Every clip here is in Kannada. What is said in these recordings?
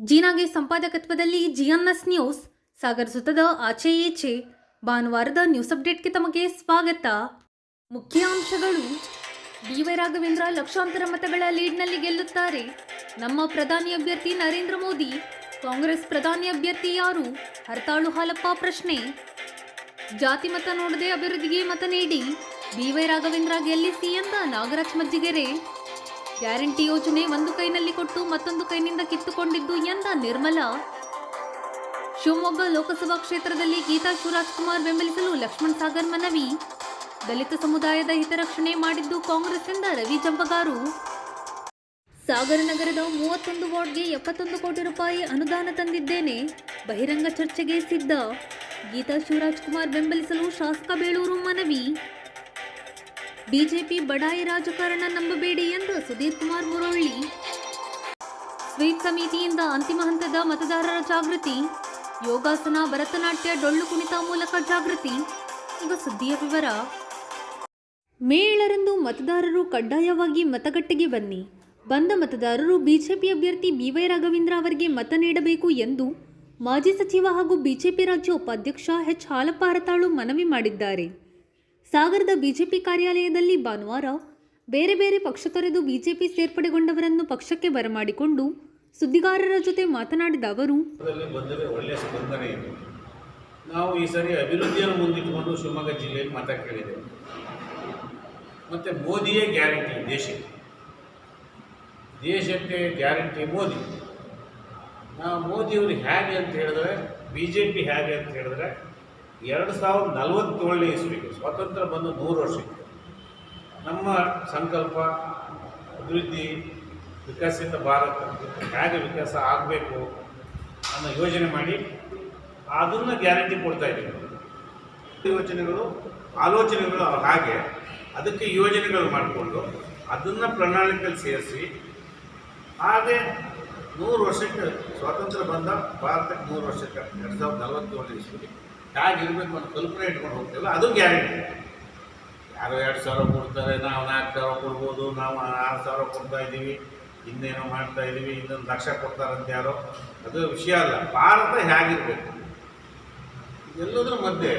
ಜೀನಾಗೆ ಸಂಪಾದಕತ್ವದಲ್ಲಿ ಜಿಎನ್ಎಸ್ ನ್ಯೂಸ್ ಸಾಗರ್ ಸುತ್ತದ ಆಚೆ ಈಚೆ ಭಾನುವಾರದ ನ್ಯೂಸ್ ಅಪ್ಡೇಟ್ಗೆ ತಮಗೆ ಸ್ವಾಗತ. ಮುಖ್ಯಾಂಶಗಳು: ಬಿ.ವೈ. ರಾಘವೇಂದ್ರ ಲಕ್ಷಾಂತರ ಮತಗಳ ಲೀಡ್ನಲ್ಲಿ ಗೆಲ್ಲುತ್ತಾರೆ. ನಮ್ಮ ಪ್ರಧಾನಿ ಅಭ್ಯರ್ಥಿ ನರೇಂದ್ರ ಮೋದಿ. ಕಾಂಗ್ರೆಸ್ ಪ್ರಧಾನಿ ಅಭ್ಯರ್ಥಿ ಯಾರು? ಹರತಾಳು ಹಾಲಪ್ಪ ಪ್ರಶ್ನೆ. ಜಾತಿ ಮತ ನೋಡದೆ ಅಭಿವೃದ್ಧಿಗೆ ಮತ ನೀಡಿ, ಬಿ.ವೈ. ರಾಘವೇಂದ್ರ ಗೆಲ್ಲಿಸಿ ಎಂದ ನಾಗರಾಜ್ ಮಜ್ಜಿಗೆರೆ. ಗ್ಯಾರಂಟಿ ಯೋಜನೆ ಒಂದು ಕೈನಲ್ಲಿ ಕೊಟ್ಟು ಮತ್ತೊಂದು ಕೈನಿಂದ ಕಿತ್ತುಕೊಂಡಿದ್ದು ಎಂದ ನಿರ್ಮಲಾ. ಶಿವಮೊಗ್ಗ ಲೋಕಸಭಾ ಕ್ಷೇತ್ರದಲ್ಲಿ ಗೀತಾ ಶಿವರಾಜ್ಕುಮಾರ್ ಬೆಂಬಲಿಸಲು ಲಕ್ಷ್ಮಣ್ ಸಾಗರ್ ಮನವಿ. ದಲಿತ ಸಮುದಾಯದ ಹಿತರಕ್ಷಣೆ ಮಾಡಿದ್ದು ಕಾಂಗ್ರೆಸ್ ಎಂದ ರವಿ ಜಂಬಗಾರು. ಸಾಗರ ನಗರದ 31 ವಾರ್ಡ್ಗೆ 71 ಕೋಟಿ ರೂಪಾಯಿ ಅನುದಾನ ತಂದಿದ್ದೇನೆ, ಬಹಿರಂಗ ಚರ್ಚೆಗೆ ಸಿದ್ಧ. ಗೀತಾ ಶಿವರಾಜ್ಕುಮಾರ್ ಬೆಂಬಲಿಸಲು ಶಾಸಕ ಬೇಳೂರು ಮನವಿ. ಬಿಜೆಪಿ ಬಡಾಯಿ ರಾಜಕಾರಣ ನಂಬಬೇಡಿ ಎಂದು ಸುಧೀರ್ ಕುಮಾರ್ ಮುರೊಳ್ಳಿ. ಸ್ವೀಪ್ ಸಮಿತಿಯಿಂದ ಅಂತಿಮ ಹಂತದ ಮತದಾರರ ಜಾಗೃತಿ. ಯೋಗಾಸನ, ಭರತನಾಟ್ಯ, ಡೊಳ್ಳು ಕುಣಿತ ಮೂಲಕ ಜಾಗೃತಿ. ಈಗ ಸುದ್ದಿಯ ವಿವರ. ಮೇ 7ರಂದು ಮತದಾರರು ಕಡ್ಡಾಯವಾಗಿ ಮತಗಟ್ಟೆಗೆ ಬನ್ನಿ. ಬಂದ ಮತದಾರರು ಬಿಜೆಪಿ ಅಭ್ಯರ್ಥಿ ಬಿ.ವೈ. ರಾಘವೇಂದ್ರ ಅವರಿಗೆ ಮತ ನೀಡಬೇಕು ಎಂದು ಮಾಜಿ ಸಚಿವ ಹಾಗೂ ಬಿಜೆಪಿ ರಾಜ್ಯ ಉಪಾಧ್ಯಕ್ಷ ಎಚ್. ಹಾಲಪ್ಪ ಹರತಾಳು ಮನವಿ ಮಾಡಿದ್ದಾರೆ. ಸಾಗರದ ಬಿಜೆಪಿ ಕಾರ್ಯಾಲಯದಲ್ಲಿ ಭಾನುವಾರ ಬೇರೆ ಬೇರೆ ಪಕ್ಷ ತೊರೆದು ಬಿಜೆಪಿ ಸೇರ್ಪಡೆಗೊಂಡವರನ್ನು ಪಕ್ಷಕ್ಕೆ ಬರಮಾಡಿಕೊಂಡು ಸುದ್ದಿಗಾರರ ಜೊತೆ ಮಾತನಾಡಿದ ಅವರು, ಒಳ್ಳೆಯ ಸ್ಪಂದನೆ ಇದೆ. ನಾವು ಈ ಸರಿ ಅಭಿವೃದ್ಧಿಯನ್ನು ಮುಂದಿಟ್ಟುಕೊಂಡು ಶಿವಮೊಗ್ಗ ಜಿಲ್ಲೆಯಲ್ಲಿ ಮತ ಕೇಳಿದ್ದೇವೆ. ಮತ್ತು ಮೋದಿಯೇ ಗ್ಯಾರಂಟಿ ದೇಶಕ್ಕೆ ಗ್ಯಾರಂಟಿ ಮೋದಿ. ನಾವು ಮೋದಿಯವರು ಹೇಗೆ ಅಂತ ಹೇಳಿದ್ರೆ, ಬಿ ಜೆ ಪಿ ಹೇಗೆ ಅಂತ ಹೇಳಿದ್ರೆ, 2047 ಇಸ್ವಿಗೆ ಸ್ವಾತಂತ್ರ್ಯ ಬಂದು 100 ವರ್ಷಕ್ಕೆ ನಮ್ಮ ಸಂಕಲ್ಪ ಅಭಿವೃದ್ಧಿ, ವಿಕಸಿತ ಭಾರತ ಹೇಗೆ ವಿಕಾಸ ಆಗಬೇಕು ಅನ್ನೋ ಯೋಜನೆ ಮಾಡಿ ಅದನ್ನು ಗ್ಯಾರಂಟಿ ಕೊಡ್ತಾ ಇದ್ದೀವಿ. ಯೋಚನೆಗಳು, ಆಲೋಚನೆಗಳು ಹಾಗೆ ಅದಕ್ಕೆ ಯೋಜನೆಗಳು ಮಾಡಿಕೊಂಡು ಅದನ್ನು ಪ್ರಣಾಳಿಕೆಯಲ್ಲಿ ಸೇರಿಸಿ ಹಾಗೆ 100 ವರ್ಷಕ್ಕೆ ಸ್ವಾತಂತ್ರ್ಯ ಬಂದ ಭಾರತಕ್ಕೆ 100 ವರ್ಷಕ್ಕೆ 2047 ಇಸ್ವಿಗೆ ಹೇಗಿರಬೇಕು ಅಂತ ಕಲ್ಪನೆ ಇಟ್ಕೊಂಡು ಹೋಗ್ತೇವೆ. ಅದು ಗ್ಯಾರಂಟಿ. ಯಾರೋ 2,000 ಕೊಡ್ತಾರೆ, ನಾವು 4,000 ಕೊಡ್ಬೋದು, ನಾವು 6,000 ಕೊಡ್ತಾ ಇದ್ದೀವಿ, ಇನ್ನೇನೋ ಮಾಡ್ತಾ ಇದ್ದೀವಿ, ಇನ್ನೊಂದು ಲಕ್ಷ ಕೊಡ್ತಾರಂತ ಯಾರೋ, ಅದು ವಿಷಯ ಅಲ್ಲ. ಭಾರತ ಹೇಗಿರಬೇಕು ಎಲ್ಲದರ ಮಧ್ಯೆ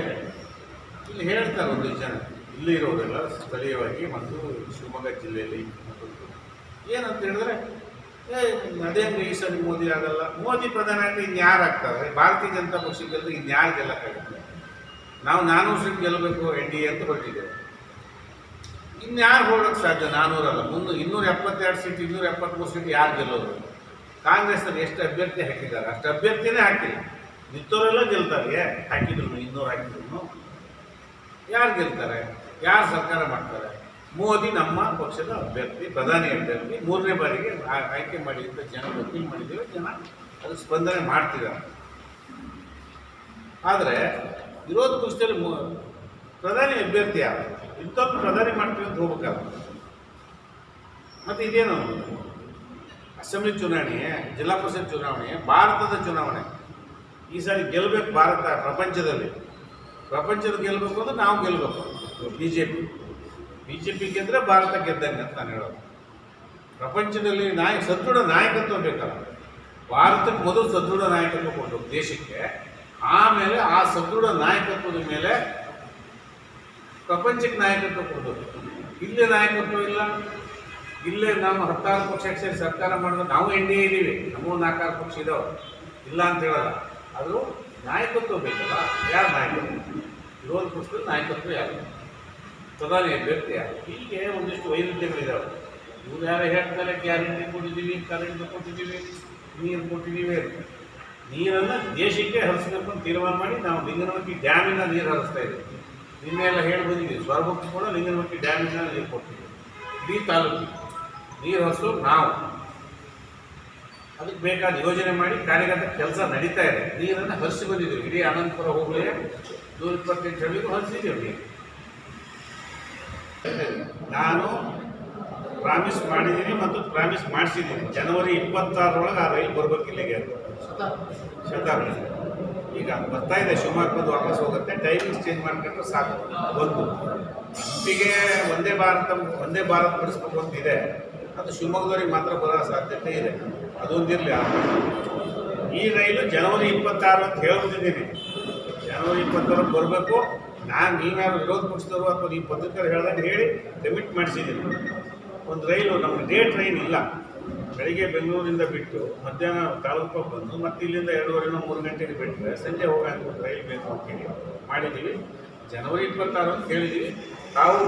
ಇಲ್ಲಿ ಹೇಳ್ತಾರೆ ಒಂದಿಷ್ಟು ಜನ, ಇಲ್ಲಿ ಇರೋದೆಲ್ಲ ಸ್ಥಳೀಯವಾಗಿ ಮತ್ತು ಶಿವಮೊಗ್ಗ ಜಿಲ್ಲೆಯಲ್ಲಿ ಏನಂತ ಹೇಳಿದ್ರೆ, ಅದೇನು ಈ ಸರಿ ಮೋದಿ ಆಗಲ್ಲ, ಮೋದಿ ಪ್ರಧಾನ ಆದರೆ ಇನ್ಯಾರು ಆಗ್ತಾರೆ? ಭಾರತೀಯ ಜನತಾ ಪಕ್ಷ ಗೆಲ್ಲದೆ ಇನ್ಯಾರು ಗೆಲ್ಲಕ್ಕಾಗುತ್ತೆ? ನಾವು 400 ಸೀಟ್ ಗೆಲ್ಲಬೇಕು NDA ಅಂತ ಹೊರಟಿದ್ದೇವೆ. ಇನ್ಯಾರು ಹೋಗೋಕ್ಕೆ ಸಾಧ್ಯ? 400 ಅಲ್ಲ, 272 ಸೀಟ್, 273 ಸೀಟ್ ಯಾರು ಗೆಲ್ಲೋದು? ಕಾಂಗ್ರೆಸ್ನಲ್ಲಿ ಎಷ್ಟು ಅಭ್ಯರ್ಥಿ ಹಾಕಿದ್ದಾರೆ ಅಷ್ಟು ಅಭ್ಯರ್ಥಿನೇ ಹಾಕಿಲ್ಲ. ನಿಂತವರೆಲ್ಲ ಗೆಲ್ತಾರೆ, ಹಾಕಿದ್ರು 200 ಹಾಕಿದ್ರು. ಯಾರು ಗೆಲ್ತಾರೆ? ಯಾರು ಸರ್ಕಾರ ಮಾಡ್ತಾರೆ? ಮೋದಿ ನಮ್ಮ ಪಕ್ಷದ ಅಭ್ಯರ್ಥಿ, ಪ್ರಧಾನಿ ಅಭ್ಯರ್ಥಿ, 3ನೇ ಬಾರಿಗೆ ಆಯ್ಕೆ ಮಾಡಿದಂಥ ಜನ ವಕೀಲ್ ಮಾಡಿದ್ದೇವೆ. ಜನ ಅದು ಸ್ಪಂದನೆ ಮಾಡ್ತಿದ್ದಾರೆ. ಆದರೆ ವಿರೋಧ ಪಕ್ಷದಲ್ಲಿ ಪ್ರಧಾನಿ ಅಭ್ಯರ್ಥಿ ಯಾರು? ಇಂಥವ್ರು ಪ್ರಧಾನಿ ಮಾಡ್ತೀವಿ ಅಂತ ಹೋಗ್ಬೇಕಲ್ಲ. ಮತ್ತು ಇದೇನು ಅಸೆಂಬ್ಲಿ ಚುನಾವಣೆ, ಜಿಲ್ಲಾ ಪರಿಷತ್ ಚುನಾವಣೆ, ಭಾರತದ ಚುನಾವಣೆ. ಈ ಸಾರಿ ಗೆಲ್ಲಬೇಕು ಭಾರತ ಪ್ರಪಂಚದಲ್ಲಿ ಗೆಲ್ಲಬೇಕು ಅಂದ್ರೆ ನಾವು ಗೆಲ್ಲಬೇಕು. ಬಿ ಜೆ ಪಿ ಗೆದ್ದರೆ ಭಾರತ ಗೆದ್ದಂಗೆ ಅಂತ ನಾನು ಹೇಳೋದು. ಪ್ರಪಂಚದಲ್ಲಿ ಸದೃಢ ನಾಯಕತ್ವ ಬೇಕಲ್ಲ. ಭಾರತಕ್ಕೆ ಮೊದಲು ಸದೃಢ ನಾಯಕತ್ವ ಕೊಡಬೇಕು ದೇಶಕ್ಕೆ, ಆಮೇಲೆ ಆ ಸದೃಢ ನಾಯಕತ್ವದ ಮೇಲೆ ಪ್ರಪಂಚಕ್ಕೆ ನಾಯಕತ್ವ ಕೊಡಬೇಕು. ಇಲ್ಲೇ ನಾಯಕತ್ವ ಇಲ್ಲ. ಇಲ್ಲೇ ನಾವು 16 ಪಕ್ಷ ಸೇರಿ ಸರ್ಕಾರ ಮಾಡಿದ್ರೆ ನಾವು NDA ಇದ್ದೀವಿ, ನಮಗೂ 4 ಪಕ್ಷ ಇದಾವೆ, ಇಲ್ಲ ಅಂತ ಹೇಳಲ್ಲ. ಅದು ನಾಯಕತ್ವ ಬೇಕಲ್ಲ. ಯಾರು ನಾಯಕತ್ವ? ವಿರೋಧ ಪಕ್ಷದ ನಾಯಕತ್ವ ಯಾರು? ಪ್ರಧಾನಿ ಅಭ್ಯರ್ಥಿ ಯಾರು? ಹೀಗೆ ಒಂದಿಷ್ಟು ವೈರುಧ್ಯಗಳಿದ್ದಾವೆ. ಇವ್ರು ಯಾರು ಹೇಳ್ತಾರೆ ಗ್ಯಾರಂಟಿ ಕೊಟ್ಟಿದ್ದೀವಿ, ಕರೆಂಟ್ ಕೊಟ್ಟಿದ್ದೀವಿ, ನೀರು ಕೊಟ್ಟಿದ್ದೀವಿ. ನೀರನ್ನು ದೇಶಕ್ಕೆ ಹರಿಸಬೇಕು ಅಂತ ತೀರ್ಮಾನ ಮಾಡಿ ನಾವು ಲಿಂಗನಮಕ್ಕಿ ಡ್ಯಾಮಿನ ನೀರು ಹರಿಸ್ತಾ ಇದ್ದೀವಿ. ನಿನ್ನೆಲ್ಲ ಹೇಳಿ ಬಂದಿದ್ದೀವಿ, ಸ್ವರ್ಭಕ್ಕೂ ಕೂಡ ಲಿಂಗನಮಕ್ಕಿ ಡ್ಯಾಮಿನ ನೀರು ಕೊಟ್ಟಿದ್ದೀವಿ. ಇಡೀ ತಾಲೂಕಿಗೆ ನೀರು ಹರಿಸೋದು ನಾವು. ಅದಕ್ಕೆ ಬೇಕಾದ ಯೋಜನೆ ಮಾಡಿ ಕಾರ್ಯಗತ ಕೆಲಸ ನಡೀತಾ ಇದೆ. ನೀರನ್ನು ಹರಿಸಿ ಬಂದಿದ್ದೀವಿ. ಇಡೀ ಅನಂತಪುರ ಹೋಬಳಿಗೆ 128 ಹಳ್ಳಿಗೂ ಹರಿಸಿದ್ದೀವಿ ನೀರು. ನಾನು ಪ್ರಾಮಿಸ್ ಮಾಡಿದ್ದೀನಿ ಮತ್ತು ಪ್ರಾಮಿಸ್ ಮಾಡಿಸಿದ್ದೀನಿ. ಜನವರಿ 26ರೊಳಗೆ ಆ ರೈಲು ಬರಬೇಕು ಇಲ್ಲಿಗೆ. ಶತಾಬ್ದಿ ಈಗ ಬರ್ತಾ ಇದೆ ಶಿವಮೊಗ್ಗ ಬಂದು ವಾಪಸ್ ಹೋಗುತ್ತೆ, ಟೈಮಿಂಗ್ಸ್ ಚೇಂಜ್ ಮಾಡ್ಕೊಂಡ್ರೆ ಸಾಕು. ಒಂದು ಹಂಪಿಗೆ ಒಂದೇ ಭಾರತ್ ಬಿಡಿಸ್ಬೇಕು ಅಂತಿದೆ, ಅದು ಶಿವಮೊಗ್ಗದವ್ರಿಗೆ ಮಾತ್ರ ಬರೋ ಸಾಧ್ಯತೆ ಇದೆ, ಅದೊಂದಿರಲಿ. ಈ ರೈಲು ಜನವರಿ 26 ಅಂತ ಹೇಳ್ಬಿಟ್ಟಿದ್ದೀನಿ, ಜನವರಿ 26 ಬರಬೇಕು. ನೀವ್ಯಾರು ವಿರೋಧ ಪಕ್ಷದವರು ಅಥವಾ ನೀವು ಪತ್ರಕರ್ತರು ಹೇಳ್ದಂಗೆ ಹೇಳಿ ಕಮಿಟ್ ಮಾಡಿಸಿದ್ದೀನಿ. ಒಂದು ರೈಲು ನಮಗೆ ಡೇ ಟ್ರೈನ್ ಇಲ್ಲ, ಬೆಳಿಗ್ಗೆ ಬೆಂಗಳೂರಿಂದ ಬಿಟ್ಟು ಮಧ್ಯಾಹ್ನ ತಾಲೂಕು ಬಂದು ಮತ್ತೆ ಇಲ್ಲಿಂದ 2:30-3 ಗಂಟೆಗೆ ಬಿಟ್ಟರೆ ಸಂಜೆ ಹೋಗೋದು ರೈಲು ಬೇಕು ಅಂತೇಳಿ ಮಾಡಿದ್ದೀವಿ. ಜನವರಿ 26 ಅಂತ ಹೇಳಿದ್ದೀವಿ. ತಾವು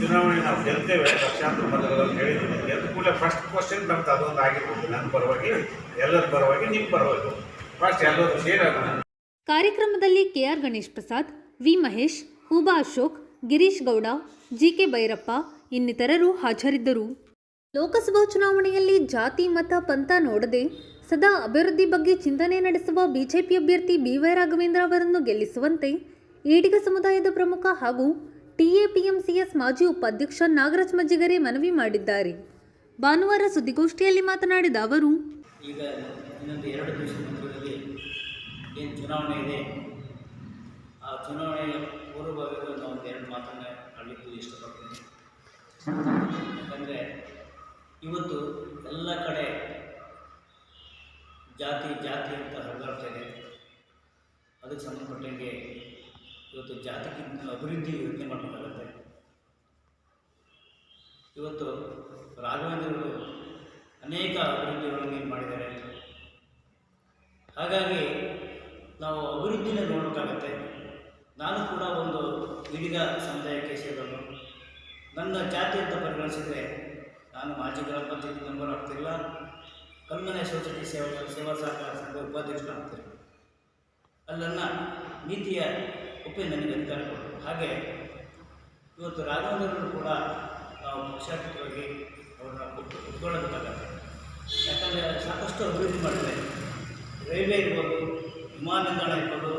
ಚುನಾವಣೆ ನಾವು ಗೆಲ್ತೇವೆ ಲಕ್ಷಾಂತರ ಮತಗಳನ್ನು ಹೇಳಿದ್ದೀವಿ. ಗೆದ್ದ ಕೂಡಲೇ ಫಸ್ಟ್ ಕ್ವಶನ್ ನಮ್ದು ಅದೊಂದು ಆಗಿರ್ಬೋದು, ನನ್ನ ಪರವಾಗಿ, ಎಲ್ಲರ ಪರವಾಗಿ, ನಿಮ್ಮ ಪರವಾಗಿ ಫಸ್ಟ್ ಎಲ್ಲರೂ ಶೇರ್ ಆಗೋಣ. ಕಾರ್ಯಕ್ರಮದಲ್ಲಿ ಕೆಆರ್ ಗಣೇಶ್ ಪ್ರಸಾದ್, ವಿ ಮಹೇಶ್, ಹೂಬಾ ಅಶೋಕ್, ಗಿರೀಶ್ ಗೌಡ, ಜಿಕೆ ಭೈರಪ್ಪ ಇನ್ನಿತರರು ಹಾಜರಿದ್ದರು. ಲೋಕಸಭಾ ಚುನಾವಣೆಯಲ್ಲಿ ಜಾತಿ ಮತ ಪಂಥ ನೋಡದೆ ಸದಾ ಅಭಿವೃದ್ಧಿ ಬಗ್ಗೆ ಚಿಂತನೆ ನಡೆಸುವ ಬಿಜೆಪಿ ಅಭ್ಯರ್ಥಿ ಬಿವೈ ರಾಘವೇಂದ್ರ ಅವರನ್ನು ಗೆಲ್ಲಿಸುವಂತೆ ಈಡಿಗ ಸಮುದಾಯದ ಪ್ರಮುಖ ಹಾಗೂ ಟಿಎಪಿಎಂಸಿಎಸ್ ಮಾಜಿ ಉಪಾಧ್ಯಕ್ಷ ನಾಗರಾಜ್ ಮಜ್ಜಿಗರೆ ಮನವಿ ಮಾಡಿದ್ದಾರೆ. ಭಾನುವಾರ ಸುದ್ದಿಗೋಷ್ಠಿಯಲ್ಲಿ ಮಾತನಾಡಿದ ಅವರು, ಈಗ ಇನ್ನೊಂದು 2 ದಿವಸದ ನಂತರದಲ್ಲಿ ಏನು ಚುನಾವಣೆ ಇದೆ, ಆ ಚುನಾವಣೆಯ ಪೂರ್ವಭಾವಿಗಳು ನಾವು 2 ಮಾತನ್ನು ಆಡಲಿಕ್ಕೆ ಇಷ್ಟಪಡ್ತೀನಿ. ಯಾಕಂದರೆ ಇವತ್ತು ಎಲ್ಲ ಕಡೆ ಜಾತಿ ಅಂತ ಹರದಾಡ್ತಾ ಇದೆ. ಅದಕ್ಕೆ ಸಂಬಂಧಪಟ್ಟಂಗೆ ಇವತ್ತು ಜಾತಿಗಿಂತ ಅಭಿವೃದ್ಧಿ ಯೋಚನೆ ಮಾಡಬೇಕಾಗತ್ತೆ. ಇವತ್ತು ರಾಘವೇಂದ್ರರು ಅನೇಕ ಅಭಿವೃದ್ಧಿಗಳನ್ನು ಮಾಡಿದ್ದಾರೆ. ಹಾಗಾಗಿ ನಾವು ಅಭಿವೃದ್ಧಿನ ನೋಡಬೇಕಾಗತ್ತೆ. ನಾನು ಕೂಡ ಒಂದು ಈಡಿಗ ಸಮುದಾಯಕ್ಕೆ ಸೇರಿದವನು. ನನ್ನ ಜಾತಿ ಅಂತ ಪರಿಗಣಿಸಿದರೆ ನಾನು ಮಾಜಿ ಗ್ರಾಮ ಪಂಚಾಯತಿ ಮೆಂಬರ್ ಆಗ್ತಿಲ್ಲ, ಕಲ್ಮನೆ ಸೊಸೈಟಿ ಸೇವಾ ಸಹಕಾರ ಸಂಘ ಉಪಾಧ್ಯಕ್ಷರು ಆಗ್ತಿಲ್ಲ. ಅಲ್ಲಿ ನನ್ನ ನೀತಿಯ ಒಪ್ಪಿ ನನಗೆ ಅಧಿಕಾರ ಕೊಟ್ಟರು. ಹಾಗೆ ಇವತ್ತು ರಾಘವೇಂದ್ರರು ಕೂಡ ನಾವು ಪಕ್ಷಾತೀತವಾಗಿ ಅವ್ರನ್ನ ಕುತ್ಕೊಳ್ಳೋದಕ್ಕಾಗತ್ತೆ. ಯಾಕಂದರೆ ಸಾಕಷ್ಟು ಅಭಿವೃದ್ಧಿ ಮಾಡಿದೆ. ರೈಲ್ವೆ ಇರ್ಬೋದು, ವಿಮಾನ ನಿಲ್ದಾಣ ಇರ್ಬೋದು,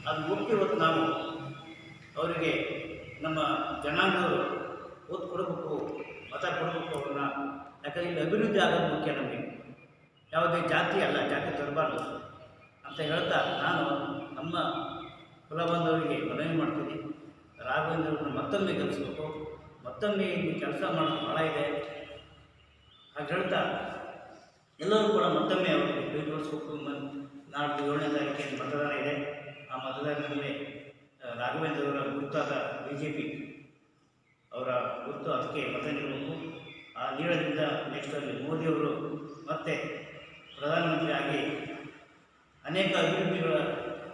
ಅದು ಒಪ್ಪಿ ಇವತ್ತು ನಾವು ಅವರಿಗೆ ನಮ್ಮ ಜನಾಂಗದವರು ಒತ್ತು ಕೊಡಬೇಕು, ಮತ ಕೊಡಬೇಕು ಅವ್ರನ್ನ. ಯಾಕಂದರೆ ಇಲ್ಲಿ ಅಭಿವೃದ್ಧಿ ಆಗೋದು ಮುಖ್ಯ ನಮಗೆ, ಯಾವುದೇ ಜಾತಿ ಅಲ್ಲ, ಜಾತಿ ತರಬಾರ್ದು ಅಂತ ಹೇಳ್ತಾ ನಾನು ನಮ್ಮ ಕುಲ ಬಂದವರಿಗೆ ಮನವಿ ಮಾಡ್ತೀನಿ. ರಾಘವೇಂದ್ರವ್ರನ್ನ ಮತ್ತೊಮ್ಮೆ ಗೆಲ್ಲಿಸ್ಬೇಕು, ಮತ್ತೊಮ್ಮೆ ಇಲ್ಲಿ ಕೆಲಸ ಮಾಡೋದು ಭಾಳ ಇದೆ. ಹಾಗೆ ಹೇಳ್ತಾ ಎಲ್ಲರೂ ಕೂಡ ಮತ್ತೊಮ್ಮೆ ಅವರಿಗೆ ಕೈಗೊಳಿಸ್ಬೇಕು. ನಾಡ್ದು 7ನೇ ತಾರೀಕಿಗೆ ಮತದಾನ ಇದೆ. ಆ ಮತದಾನದಲ್ಲಿ ರಾಘವೇಂದ್ರವರ ಗುರುತಾದ BJP ಅವರ ಗುರುತು, ಅದಕ್ಕೆ ಮತ ನೀಡಬೇಕು. ಆ ನೀಡೋದ್ರಿಂದ ನೆಕ್ಸ್ಟ್ ಅಲ್ಲಿ ಮೋದಿಯವರು ಮತ್ತೆ ಪ್ರಧಾನಮಂತ್ರಿ ಆಗಿ ಅನೇಕ ಅಭಿವೃದ್ಧಿಗಳ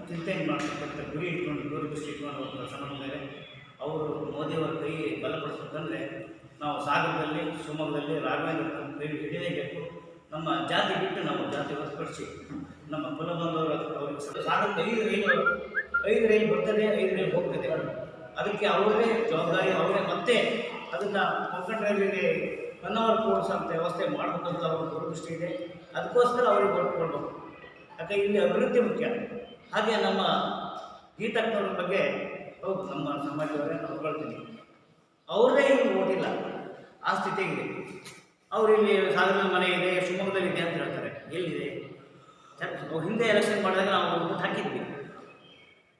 ಚಿಂತನೆ ಮಾಡತಕ್ಕಂಥ ಗುರಿ ಇಟ್ಕೊಂಡು, ದೂರದೃಷ್ಟಿ ಇಟ್ಕೊಂಡು ಅವರು ಕೆಲಸ ಮಾಡ್ತಾರೆ. ಅವರು ಮೋದಿಯವರ ಕೈ ಬಲಪಡಿಸ್ಬೇಕಂದ್ರೆ ನಾವು ಸಾಗರದಲ್ಲಿ, ಶಿವಮೊಗ್ಗದಲ್ಲಿ ರಾಘವೇಂದ್ರ ಕೈ ಹಿಡಿಯಲೇಬೇಕು. ನಮ್ಮ ಜಾತಿ ಬಿಟ್ಟು ನಾವು ಜಾತಿ ಹೊರತುಪಡಿಸಿ ನಮ್ಮ ಕುಲ ಬಂದವರು ಅವ್ರಿಗೆ ಸಾಗರಕ್ಕೆ 5 ರೈಲು ಬರ್ತದೆ, 5 ರೈಲು ಹೋಗ್ತದೆ. ಅದಕ್ಕೆ ಅವರೇ ಜವಾಬ್ದಾರಿ, ಅವರೇ ಮತ್ತೆ ಅದನ್ನು ಕೊಂಕಣ ರೈಲಿಗೆ ಹೊನ್ನಾವರ ಕೂಡಿಸೋಂಥ ವ್ಯವಸ್ಥೆ ಮಾಡಬೇಕಂತ ಅವ್ರ ದೂರದೃಷ್ಟಿ ಇದೆ. ಅದಕ್ಕೋಸ್ಕರ ಅವ್ರಿಗೆ ಓಟ್ ಕೊಡಬೇಕು. ಯಾಕೆ ಇಲ್ಲಿ ಅಭಿವೃದ್ಧಿ ಮುಖ್ಯ. ಹಾಗೆ ನಮ್ಮ ಗೀತಕ್ಕನವ್ರ ಬಗ್ಗೆ ಹೌದು, ನಮ್ಮ ಸಮಾಜದವರೇ ನೋಡ್ಕೊಳ್ತೀನಿ, ಅವ್ರದೇ ಇಲ್ಲಿ ಓಟಿಲ್ಲ, ಆ ಸ್ಥಿತಿಗಿದೆ. ಅವರು ಇಲ್ಲಿ ಸಾಗರದಲ್ಲಿ ಮನೆ ಇದೆ, ಶಿವಮೊಗ್ಗದಲ್ಲಿ ಇದೆ ಅಂತ ಹೇಳ್ತಾರೆ. ಎಲ್ಲಿದೆ? ಹಿಂದೆ ಎಲೆಕ್ಷನ್ ಮಾಡಿದಾಗ ನಾವು ಓಟ್ ಹಾಕಿದ್ವಿ.